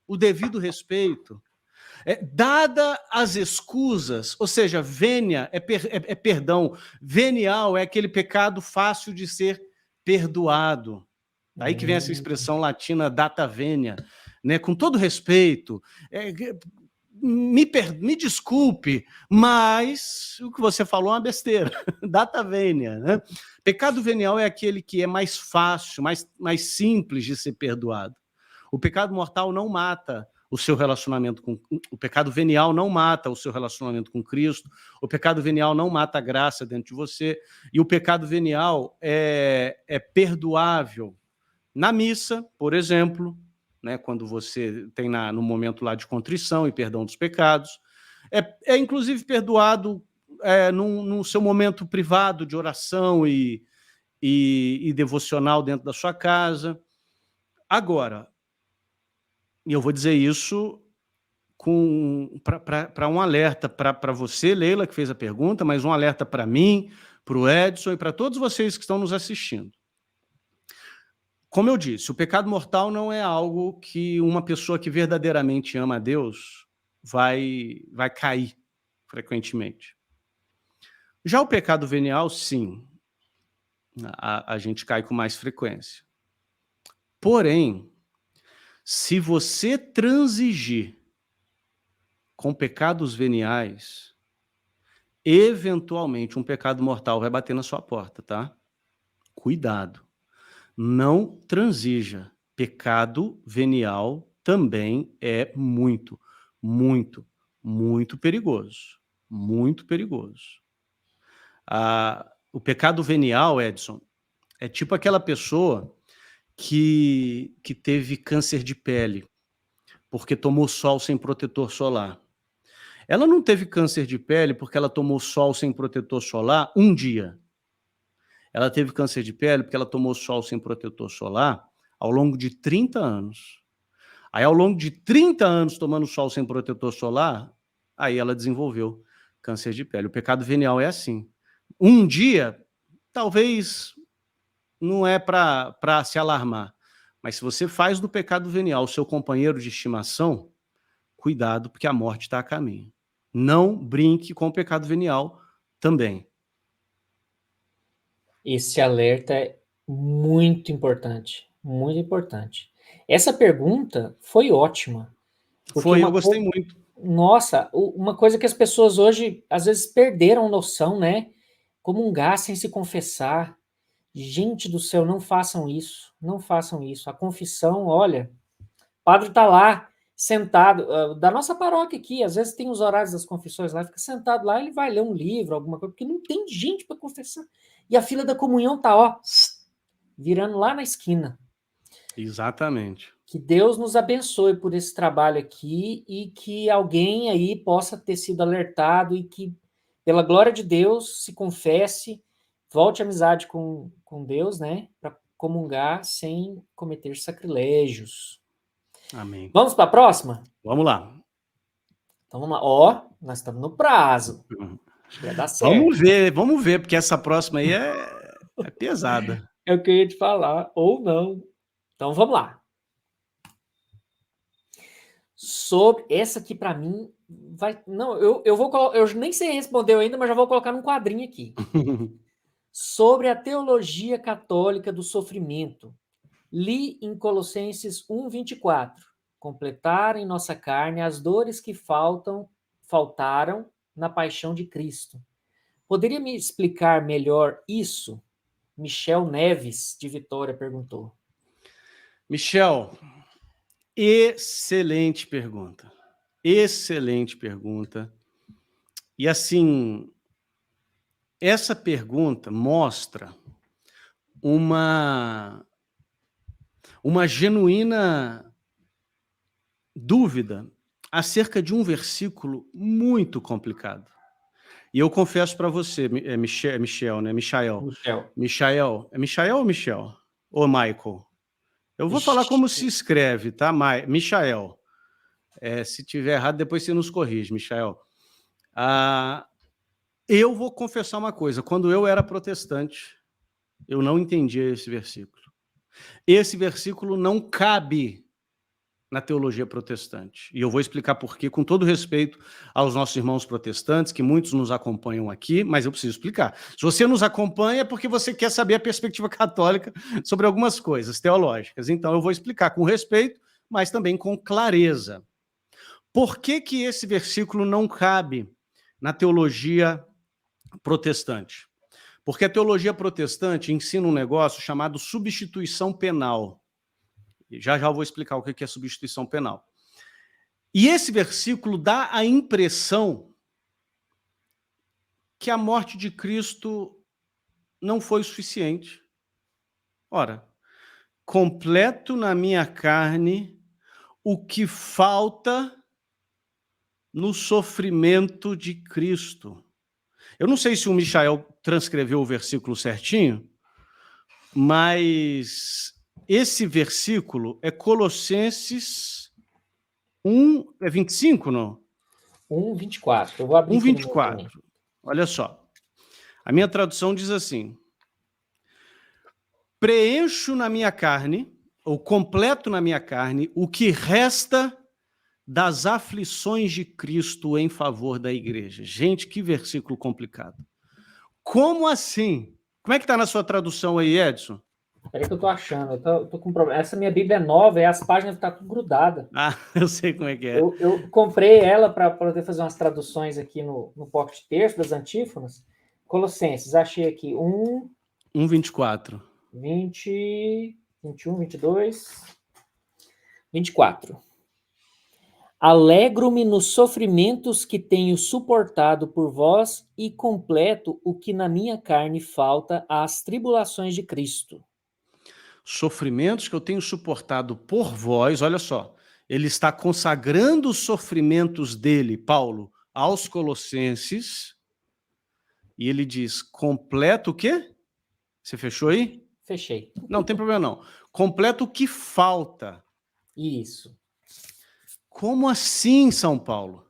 o devido respeito, dada as escusas, ou seja, vênia é perdão, venial é aquele pecado fácil de ser perdoado. Daí que vem essa expressão latina data vênia, né? Com todo respeito, me desculpe, mas o que você falou é uma besteira. Data vênia, né? Pecado venial é aquele que é mais fácil, mais simples de ser perdoado. O pecado mortal não mata o seu relacionamento com... O pecado venial não mata o seu relacionamento com Cristo, o pecado venial não mata a graça dentro de você, e o pecado venial é perdoável. Na missa, por exemplo, né, quando você tem no momento lá de contrição e perdão dos pecados, é inclusive perdoado no seu momento privado de oração e devocional dentro da sua casa. Agora, e eu vou dizer isso para um alerta para você, Leila, que fez a pergunta, mas um alerta para mim, para o Edson e para todos vocês que estão nos assistindo. Como eu disse, o pecado mortal não é algo que uma pessoa que verdadeiramente ama a Deus vai cair frequentemente. Já o pecado venial, sim, a gente cai com mais frequência. Porém, se você transigir com pecados veniais, eventualmente um pecado mortal vai bater na sua porta, tá? Cuidado. Não transija. Pecado venial também é muito, muito, muito perigoso. Muito perigoso. O pecado venial, Edson, é tipo aquela pessoa que teve câncer de pele porque tomou sol sem protetor solar. Ela não teve câncer de pele porque ela tomou sol sem protetor solar um dia. Ela teve câncer de pele porque ela tomou sol sem protetor solar ao longo de 30 anos. Aí, ao longo de 30 anos tomando sol sem protetor solar, aí ela desenvolveu câncer de pele. O pecado venial é assim. Um dia, talvez não é para se alarmar, mas se você faz do pecado venial o seu companheiro de estimação, cuidado, porque a morte está a caminho. Não brinque com o pecado venial também. Esse alerta é muito importante, muito importante. Essa pergunta foi ótima. Foi, eu gostei muito. Nossa, uma coisa que as pessoas hoje, às vezes, perderam noção, né? Comungar sem se confessar. Gente do céu, não façam isso, não façam isso. A confissão, olha, o padre está lá, sentado, da nossa paróquia aqui, às vezes tem os horários das confissões lá, fica sentado lá, ele vai ler um livro, alguma coisa, porque não tem gente para confessar. E a fila da comunhão tá, ó, virando lá na esquina. Exatamente. Que Deus nos abençoe por esse trabalho aqui e que alguém aí possa ter sido alertado e que, pela glória de Deus, se confesse, volte à amizade com Deus, né? Para comungar sem cometer sacrilégios. Amém. Vamos para a próxima? Vamos lá. Então vamos lá. Ó, nós estamos no prazo. Acho que vai dar certo. Vamos ver, porque essa próxima aí é pesada. É o que eu ia te falar, ou não. Então vamos lá. Sobre essa aqui para mim vai, não, eu vou, eu nem sei responder ainda, mas já vou colocar num quadrinho aqui. Sobre a teologia católica do sofrimento. Li em Colossenses 1:24. Completar em nossa carne as dores que faltaram na paixão de Cristo. Poderia me explicar melhor isso? Michel Neves, de Vitória, perguntou. Michel, excelente pergunta. Excelente pergunta. E assim, essa pergunta mostra uma genuína dúvida acerca de um versículo muito complicado. E eu confesso para você, Michel, né? Michael. É Michael ou Michel? Ou Michael? Eu vou falar como se escreve, tá? Michael. Se tiver errado, depois você nos corrige, Michael. Eu vou confessar uma coisa. Quando eu era protestante, eu não entendia esse versículo. Esse versículo não cabe na teologia protestante. E eu vou explicar por quê, com todo respeito aos nossos irmãos protestantes, que muitos nos acompanham aqui, mas eu preciso explicar. Se você nos acompanha é porque você quer saber a perspectiva católica sobre algumas coisas teológicas. Então eu vou explicar com respeito, mas também com clareza. Por que que esse versículo não cabe na teologia protestante? Porque a teologia protestante ensina um negócio chamado substituição penal. Já já eu vou explicar o que é substituição penal. E esse versículo dá a impressão que a morte de Cristo não foi suficiente. Ora, completo na minha carne o que falta no sofrimento de Cristo. Eu não sei se o Michael transcreveu o versículo certinho, mas esse versículo é Colossenses 1:25, não? 1:24. Eu vou abrir 1:24. Olha só. A minha tradução diz assim: preencho na minha carne, ou completo na minha carne, o que resta das aflições de Cristo em favor da igreja. Gente, que versículo complicado. Como assim? Como é que está na sua tradução aí, Edson? Peraí que eu tô achando, eu tô com problema. Essa minha Bíblia é nova e as páginas estão tudo grudadas. Eu sei como é que é. Eu comprei ela para poder fazer umas traduções aqui no Pocket Terço das antífonas. Colossenses, achei aqui 1:24. 20, 21, 22, 24. Alegro-me nos sofrimentos que tenho suportado por vós e completo o que na minha carne falta às tribulações de Cristo. Sofrimentos que eu tenho suportado por vós, olha só, ele está consagrando os sofrimentos dele, Paulo, aos Colossenses, e ele diz, completo o quê? Você fechou aí? Fechei. Não, tem problema não. Completo o que falta. Isso. Como assim, São Paulo?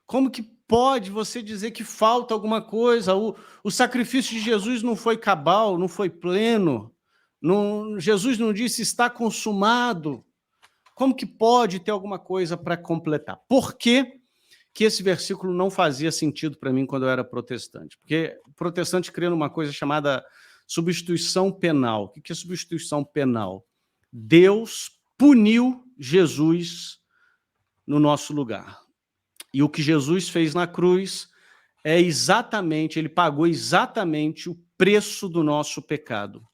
Como que pode você dizer que falta alguma coisa? O sacrifício de Jesus não foi cabal, não foi pleno. Jesus não disse está consumado. Como que pode ter alguma coisa para completar? Por que esse versículo não fazia sentido para mim quando eu era protestante? Porque o protestante crê numa coisa chamada substituição penal. O que é substituição penal? Deus puniu Jesus no nosso lugar. E o que Jesus fez na cruz é exatamente, ele pagou exatamente o preço do nosso pecado.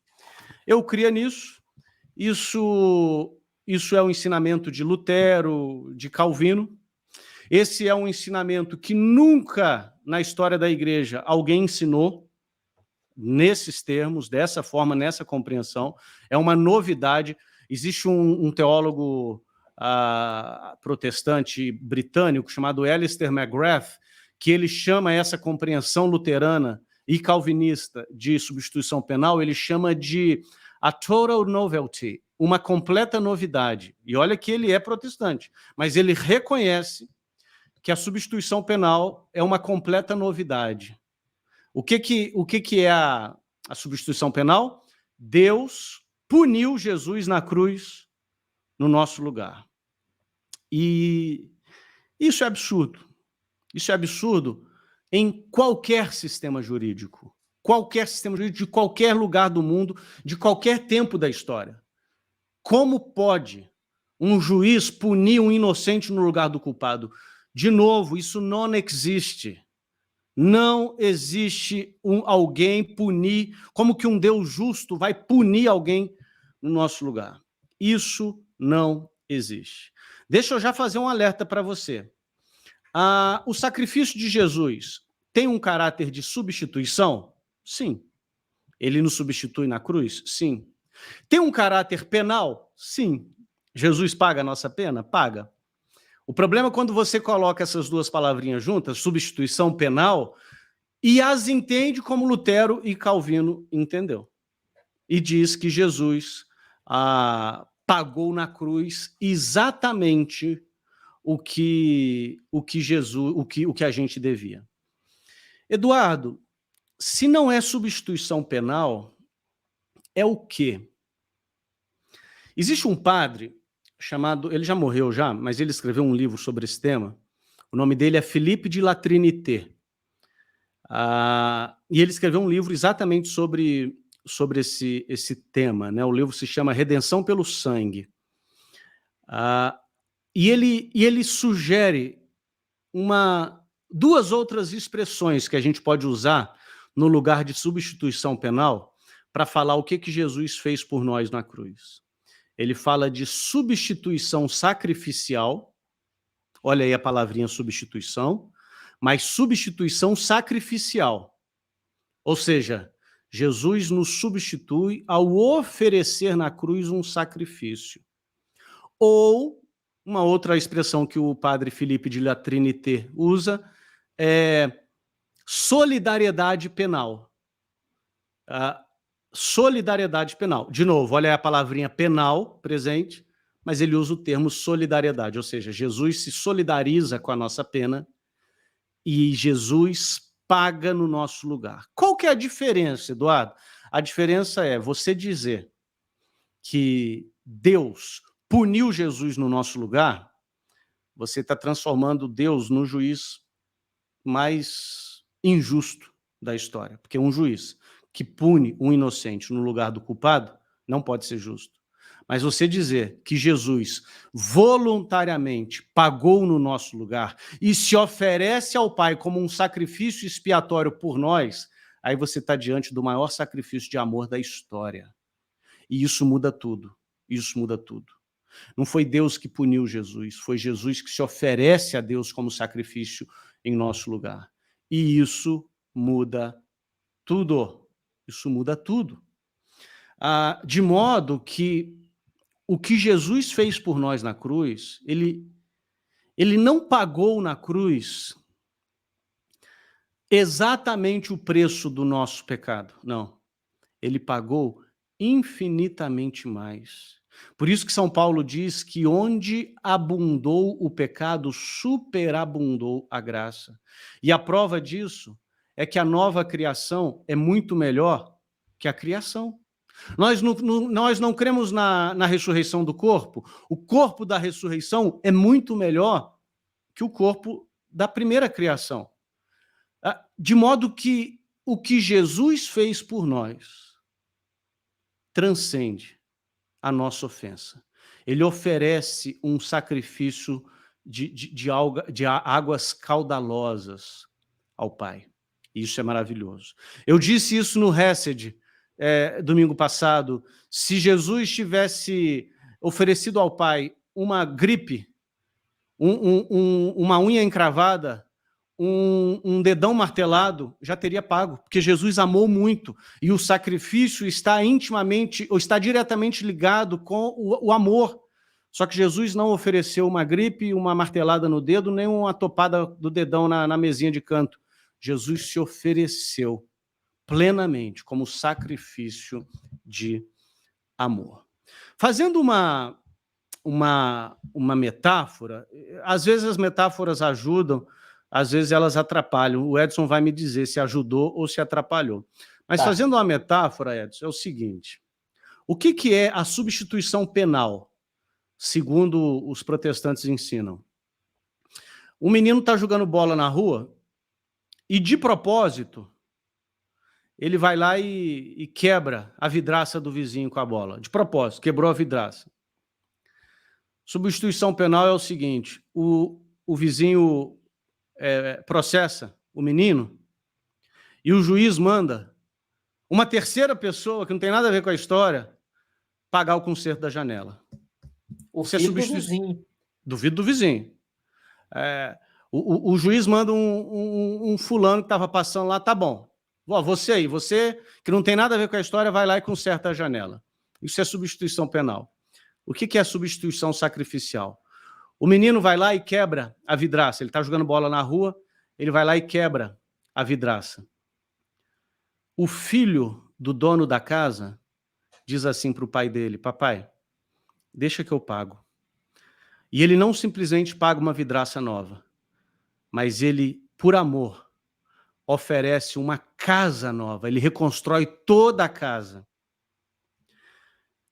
Eu cria nisso. Isso é o ensinamento de Lutero, de Calvino. Esse é um ensinamento que nunca na história da igreja alguém ensinou nesses termos, dessa forma, nessa compreensão. É uma novidade. Existe um teólogo protestante britânico chamado Alistair McGrath, que ele chama essa compreensão luterana e calvinista de substituição penal, ele chama de a total novelty, uma completa novidade. E olha que ele é protestante, mas ele reconhece que a substituição penal é uma completa novidade. O que é a substituição penal? Deus puniu Jesus na cruz no nosso lugar. E isso é absurdo. Isso é absurdo em qualquer sistema jurídico. Qualquer sistema jurídico de qualquer lugar do mundo, de qualquer tempo da história. Como pode um juiz punir um inocente no lugar do culpado? De novo, isso não existe. Não existe alguém punir, como que um Deus justo vai punir alguém no nosso lugar. Isso não existe. Deixa eu já fazer um alerta para você. O sacrifício de Jesus tem um caráter de substituição? Sim. Ele nos substitui na cruz? Sim. Tem um caráter penal? Sim. Jesus paga a nossa pena? Paga. O problema é quando você coloca essas duas palavrinhas juntas, substituição penal, e as entende como Lutero e Calvino entendeu. E diz que Jesus pagou na cruz exatamente o que a gente devia. Eduardo, se não é substituição penal, é o quê? Existe um padre chamado, ele já morreu já, mas ele escreveu um livro sobre esse tema. O nome dele é Philippe de la Trinité. E ele escreveu um livro exatamente sobre esse tema, né? O livro se chama Redenção pelo Sangue. E ele sugere duas outras expressões que a gente pode usar no lugar de substituição penal para falar o que Jesus fez por nós na cruz. Ele fala de substituição sacrificial, olha aí a palavrinha substituição, mas substituição sacrificial. Ou seja, Jesus nos substitui ao oferecer na cruz um sacrifício. Ou, uma outra expressão que o padre Philippe de la Trinité usa é solidariedade penal. Solidariedade penal. De novo, olha a palavrinha penal presente, mas ele usa o termo solidariedade, ou seja, Jesus se solidariza com a nossa pena e Jesus paga no nosso lugar. Qual que é a diferença, Eduardo? A diferença é você dizer que Deus puniu Jesus no nosso lugar, você está transformando Deus no juiz mais injusto da história, porque um juiz que pune um inocente no lugar do culpado não pode ser justo. Mas você dizer que Jesus voluntariamente pagou no nosso lugar e se oferece ao Pai como um sacrifício expiatório por nós, aí você está diante do maior sacrifício de amor da história. E isso muda tudo. Isso muda tudo. Não foi Deus que puniu Jesus, foi Jesus que se oferece a Deus como sacrifício em nosso lugar. E isso muda tudo. Isso muda tudo. De modo que o que Jesus fez por nós na cruz, ele não pagou na cruz exatamente o preço do nosso pecado, não. Ele pagou infinitamente mais. Por isso que São Paulo diz que onde abundou o pecado, superabundou a graça. E a prova disso é que a nova criação é muito melhor que a criação. Nós não cremos na ressurreição do corpo. O corpo da ressurreição é muito melhor que o corpo da primeira criação. De modo que o que Jesus fez por nós transcende a nossa ofensa. Ele oferece um sacrifício de águas caudalosas ao Pai. Isso é maravilhoso. Eu disse isso no Hesed, domingo passado. Se Jesus tivesse oferecido ao Pai uma gripe, uma unha encravada, um dedão martelado, já teria pago, porque Jesus amou muito, e o sacrifício está intimamente, ou está diretamente ligado com o amor. Só que Jesus não ofereceu uma gripe, uma martelada no dedo, nem uma topada do dedão na mesinha de canto. Jesus se ofereceu plenamente como sacrifício de amor. Fazendo uma metáfora, às vezes as metáforas ajudam, às vezes elas atrapalham. O Edson vai me dizer se ajudou ou se atrapalhou. Mas fazendo uma metáfora, Edson, é o seguinte: o que é a substituição penal, segundo os protestantes ensinam? Um menino está jogando bola na rua e, de propósito, ele vai lá e quebra a vidraça do vizinho com a bola. De propósito, quebrou a vidraça. Substituição penal é o seguinte: o vizinho processa o menino e o juiz manda uma terceira pessoa, que não tem nada a ver com a história, pagar o conserto da janela. O filho do vizinho. Duvido do vizinho. O juiz manda um fulano que estava passando lá, tá bom. Você aí, você que não tem nada a ver com a história, vai lá e conserta a janela. Isso é substituição penal. O que é a substituição sacrificial? O menino vai lá e quebra a vidraça. Ele está jogando bola na rua, ele vai lá e quebra a vidraça. O filho do dono da casa diz assim para o pai dele: papai, deixa que eu pago. E ele não simplesmente paga uma vidraça nova, mas ele, por amor, oferece uma casa nova. Ele reconstrói toda a casa.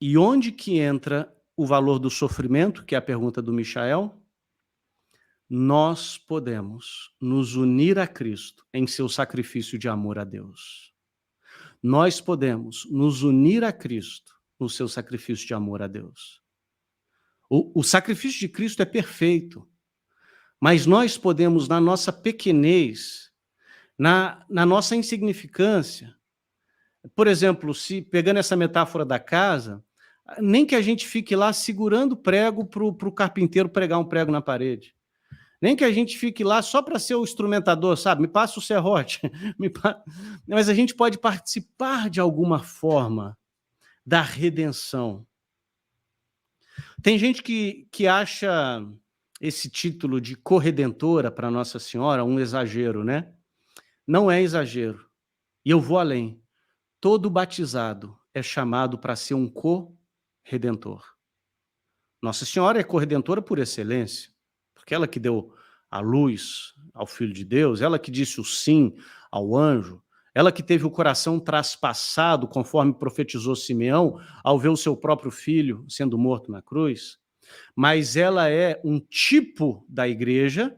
E onde que entra o valor do sofrimento, que é a pergunta do Michael? Nós podemos nos unir a Cristo em seu sacrifício de amor a Deus. Nós podemos nos unir a Cristo no seu sacrifício de amor a Deus. O sacrifício de Cristo é perfeito, mas nós podemos, na nossa pequenez, na nossa insignificância, por exemplo, se pegando essa metáfora da casa, nem que a gente fique lá segurando prego para o carpinteiro pregar um prego na parede. Nem que a gente fique lá só para ser o instrumentador, sabe? Me passa o serrote. Mas a gente pode participar de alguma forma da redenção. Tem gente que acha esse título de corredentora para Nossa Senhora um exagero, né? Não é exagero. E eu vou além. Todo batizado é chamado para ser um corredentor. Nossa Senhora é corredentora por excelência, porque ela que deu a luz ao Filho de Deus, ela que disse o sim ao anjo, ela que teve o coração traspassado, conforme profetizou Simeão, ao ver o seu próprio filho sendo morto na cruz. Mas ela é um tipo da igreja,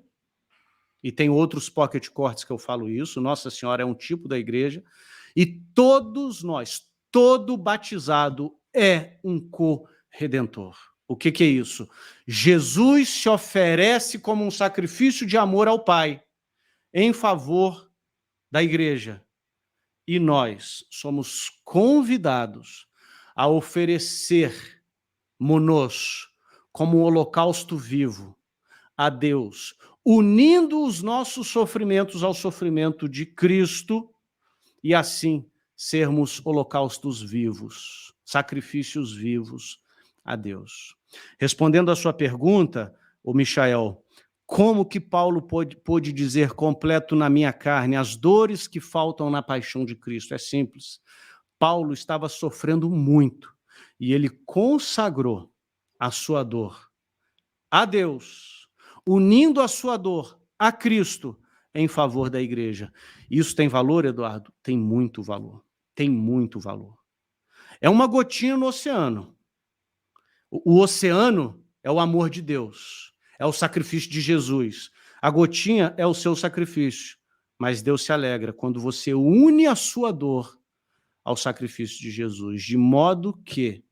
e tem outros pocket cortes que eu falo isso. Nossa Senhora é um tipo da igreja, e todos nós, todo batizado é um corredentor. O que é isso? Jesus se oferece como um sacrifício de amor ao Pai em favor da igreja. E nós somos convidados a oferecer-nos como um holocausto vivo a Deus, unindo os nossos sofrimentos ao sofrimento de Cristo e assim sermos holocaustos vivos, sacrifícios vivos a Deus. Respondendo à sua pergunta, ô Michael, como que Paulo pôde dizer completo na minha carne as dores que faltam na paixão de Cristo? É simples. Paulo estava sofrendo muito e ele consagrou a sua dor a Deus, unindo a sua dor a Cristo em favor da igreja. Isso tem valor, Eduardo? Tem muito valor. Tem muito valor. É uma gotinha no oceano. O oceano é o amor de Deus, é o sacrifício de Jesus. A gotinha é o seu sacrifício, mas Deus se alegra quando você une a sua dor ao sacrifício de Jesus, de modo que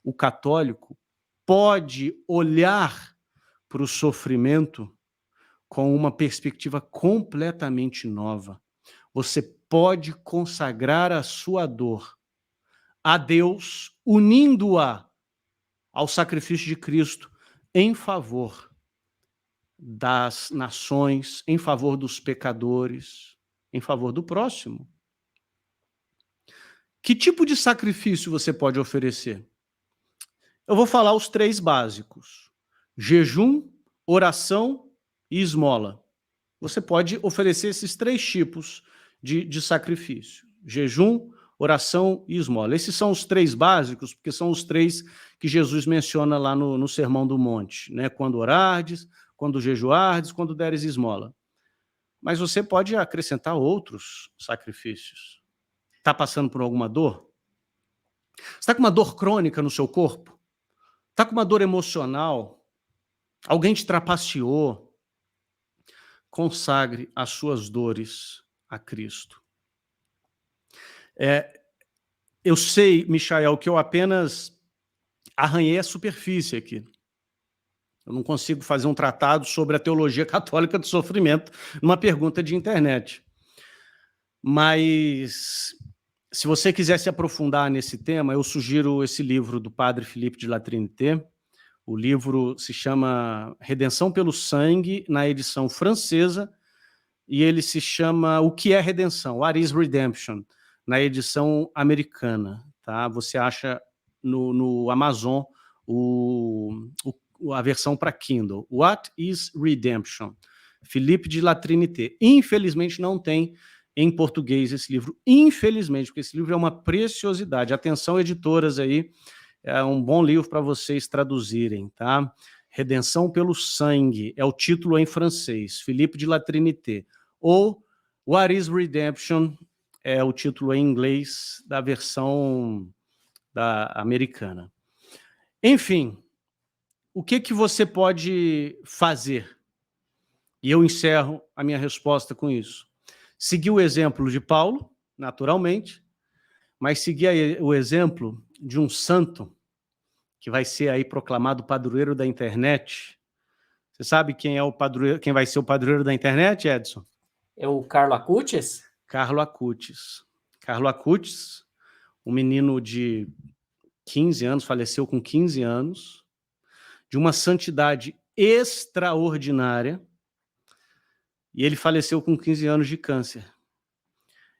o católico pode olhar para o sofrimento com uma perspectiva completamente nova. Você pode consagrar a sua dor a Deus, unindo-a ao sacrifício de Cristo em favor das nações, em favor dos pecadores, em favor do próximo. Que tipo de sacrifício você pode oferecer? Eu vou falar os 3 básicos: jejum, oração e esmola. Você pode oferecer esses 3 tipos de sacrifício: jejum, oração e esmola. Esses são os 3 básicos, porque são os 3 que Jesus menciona lá no Sermão do Monte, né? Quando orardes, quando jejuardes, quando deres esmola. Mas você pode acrescentar outros sacrifícios. Está passando por alguma dor? Está com uma dor crônica no seu corpo? Está com uma dor emocional? Alguém te trapaceou? Consagre as suas dores a Cristo. Eu sei, Michael, que eu apenas arranhei a superfície aqui. Eu não consigo fazer um tratado sobre a teologia católica do sofrimento numa pergunta de internet. Mas, se você quiser se aprofundar nesse tema, eu sugiro esse livro do padre Philippe de La Trinité. O livro se chama Redenção pelo Sangue, na edição francesa, e ele se chama O que é Redenção? What is Redemption? Na edição americana. Tá? Você acha no Amazon a versão para Kindle. What is Redemption? Philippe de La Trinité. Infelizmente não tem em português esse livro. Infelizmente, porque esse livro é uma preciosidade. Atenção, editoras aí, é um bom livro para vocês traduzirem, tá? Redenção pelo Sangue é o título em francês, Philippe de La Trinité. Ou What is Redemption é o título em inglês da versão da americana. Enfim, o que você pode fazer? E eu encerro a minha resposta com isso. Seguir o exemplo de Paulo, naturalmente, mas seguir o exemplo de um santo que vai ser aí proclamado padroeiro da internet. Você sabe quem é o padroeiro, quem vai ser o padroeiro da internet, Edson? É o Carlo Acutis? Carlo Acutis. Carlo Acutis, um menino de 15 anos, faleceu com 15 anos, de uma santidade extraordinária, e ele faleceu com 15 anos de câncer.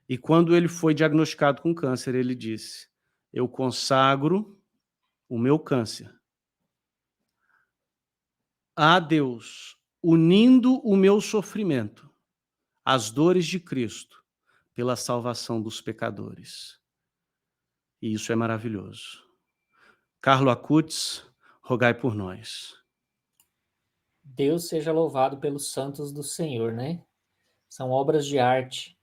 E quando ele foi diagnosticado com câncer, ele disse: eu consagro o meu câncer a Deus, unindo o meu sofrimento às dores de Cristo pela salvação dos pecadores. E isso é maravilhoso. Carlo Acutis, rogai por nós. Deus seja louvado pelos santos do Senhor, né? São obras de arte.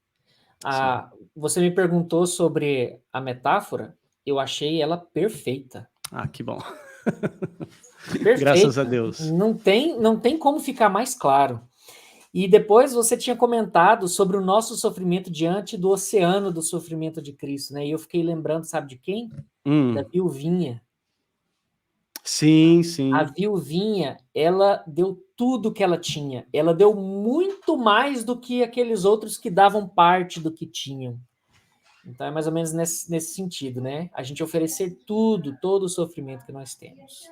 Você me perguntou sobre a metáfora, eu achei ela perfeita. Ah, que bom. Perfeita. Graças a Deus. Não tem como ficar mais claro. E depois você tinha comentado sobre o nosso sofrimento diante do oceano do sofrimento de Cristo, né? E eu fiquei lembrando, sabe de quem? Da viuvinha. Sim, sim. A viuvinha, ela deu tudo que ela tinha. Ela deu muito mais do que aqueles outros que davam parte do que tinham. Então é mais ou menos nesse sentido, né? A gente oferecer tudo, todo o sofrimento que nós temos.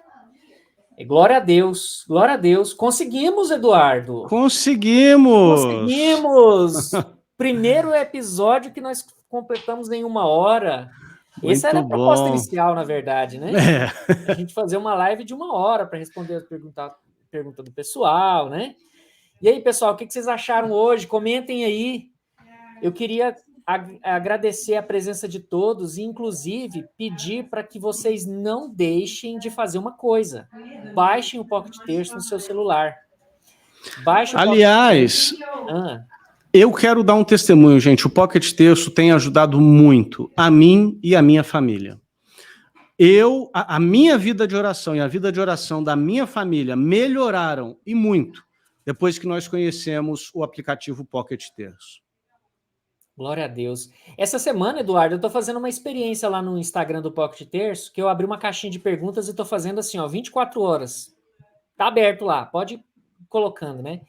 Glória a Deus, glória a Deus. Conseguimos, Eduardo. Conseguimos! Conseguimos! Primeiro episódio que nós completamos em 1 hora. Essa era Muito a proposta bom. inicial, na verdade, né? A gente fazer uma live de 1 hora para responder as perguntas do pessoal, né? E aí, pessoal, o que vocês acharam hoje? Comentem aí. Eu queria agradecer a presença de todos e, inclusive, pedir para que vocês não deixem de fazer uma coisa. Baixem o Pocket Terço no seu celular. Baixe o Aliás, eu quero dar um testemunho, gente. O Pocket Terço tem ajudado muito a mim e a minha família. A minha vida de oração e a vida de oração da minha família melhoraram e muito depois que nós conhecemos o aplicativo Pocket Terço. Glória a Deus. Essa semana, Eduardo, eu estou fazendo uma experiência lá no Instagram do Pocket Terço, que eu abri uma caixinha de perguntas e estou fazendo assim, ó, 24 horas. Tá aberto lá, pode ir colocando, né?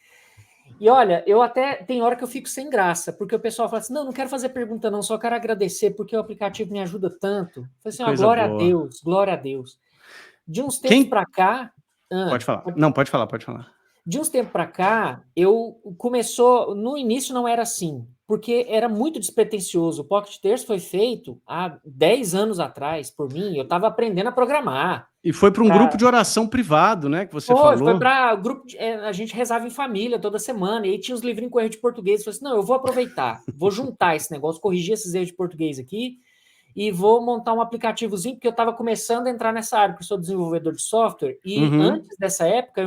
E olha, eu até tem hora que eu fico sem graça, porque o pessoal fala assim, não quero fazer pergunta não, só quero agradecer, porque o aplicativo me ajuda tanto. Eu falei assim, ó, glória boa. A Deus, glória a Deus. De uns tempos para cá... Pode falar. Não, pode falar. De uns tempos para cá, no início não era assim, porque era muito despretensioso. O Pocket Terço foi feito há 10 anos atrás por mim, eu estava aprendendo a programar. E foi para um grupo de oração privado, né, que você falou? Foi para grupo, a gente rezava em família toda semana, e aí tinha os livrinhos com erro de português, eu falei assim, não, eu vou aproveitar, vou juntar esse negócio, corrigir esses erros de português aqui, e vou montar um aplicativozinho, porque eu estava começando a entrar nessa área, porque eu sou desenvolvedor de software, e antes dessa época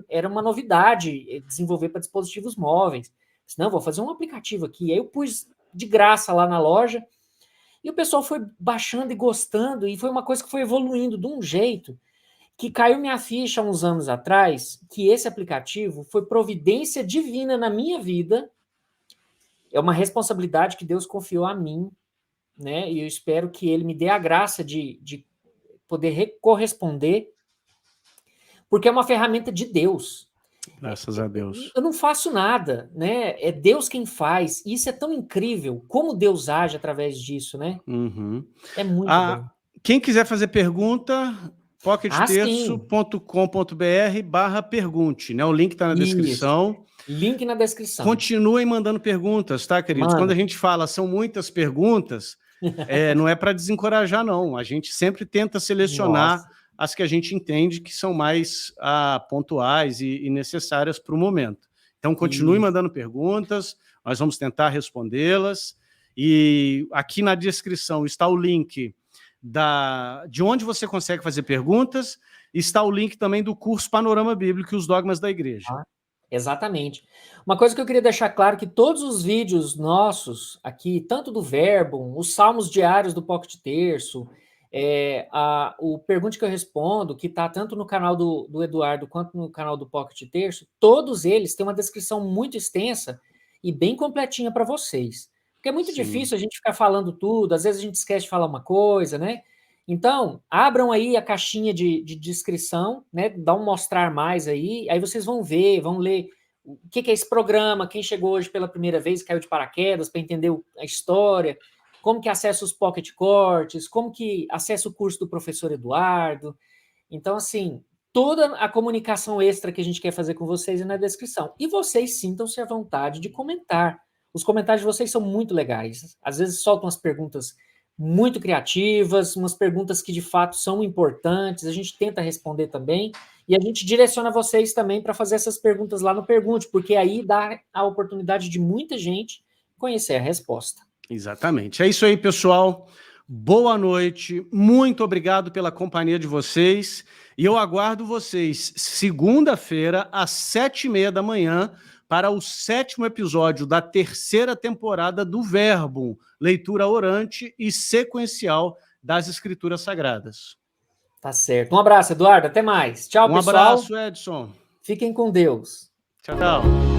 era uma novidade desenvolver para dispositivos móveis. Disse, não, vou fazer um aplicativo aqui. E aí eu pus de graça lá na loja, e o pessoal foi baixando e gostando, e foi uma coisa que foi evoluindo de um jeito que caiu minha ficha há uns anos atrás, que esse aplicativo foi providência divina na minha vida, é uma responsabilidade que Deus confiou a mim, né? E eu espero que ele me dê a graça de poder corresponder, porque é uma ferramenta de Deus. Graças a Deus. Eu não faço nada, né? É Deus quem faz. E isso é tão incrível, como Deus age através disso, né? É muito bom. Quem quiser fazer pergunta, pocketterço.com.br/pergunte, né? O link está na descrição. Link na descrição. Continuem mandando perguntas, tá, queridos? Quando a gente fala são muitas perguntas, não é para desencorajar, não. A gente sempre tenta selecionar as que a gente entende que são mais pontuais e necessárias para o momento. Então, continue mandando perguntas, nós vamos tentar respondê-las. E aqui na descrição está o link de onde você consegue fazer perguntas, está o link também do curso Panorama Bíblico e os Dogmas da Igreja. Exatamente. Uma coisa que eu queria deixar claro que todos os vídeos nossos aqui, tanto do Verbo, os salmos diários do Pocket Terço, o Pergunte que eu respondo, que está tanto no canal do Eduardo quanto no canal do Pocket Terço, todos eles têm uma descrição muito extensa e bem completinha para vocês. Porque é muito difícil a gente ficar falando tudo, às vezes a gente esquece de falar uma coisa, né? Então, abram aí a caixinha de descrição, né? Dá um mostrar mais aí vocês vão ver, vão ler o que é esse programa, quem chegou hoje pela primeira vez, caiu de paraquedas, para entender a história, como que acessa os Pocket Cortes, como que acessa o curso do professor Eduardo. Então, assim, toda a comunicação extra que a gente quer fazer com vocês é na descrição. E vocês sintam-se à vontade de comentar. Os comentários de vocês são muito legais. Às vezes soltam umas perguntas muito criativas, umas perguntas que de fato são importantes, a gente tenta responder também, e a gente direciona vocês também para fazer essas perguntas lá no Pergunte, porque aí dá a oportunidade de muita gente conhecer a resposta. Exatamente. É isso aí, pessoal. Boa noite, muito obrigado pela companhia de vocês, e eu aguardo vocês segunda-feira, às 7h30 da manhã, para o 7º episódio da 3ª temporada do Verbo, leitura orante e sequencial das Escrituras Sagradas. Tá certo. Um abraço, Eduardo. Até mais. Tchau, pessoal. Um abraço, Edson. Fiquem com Deus. Tchau, tchau.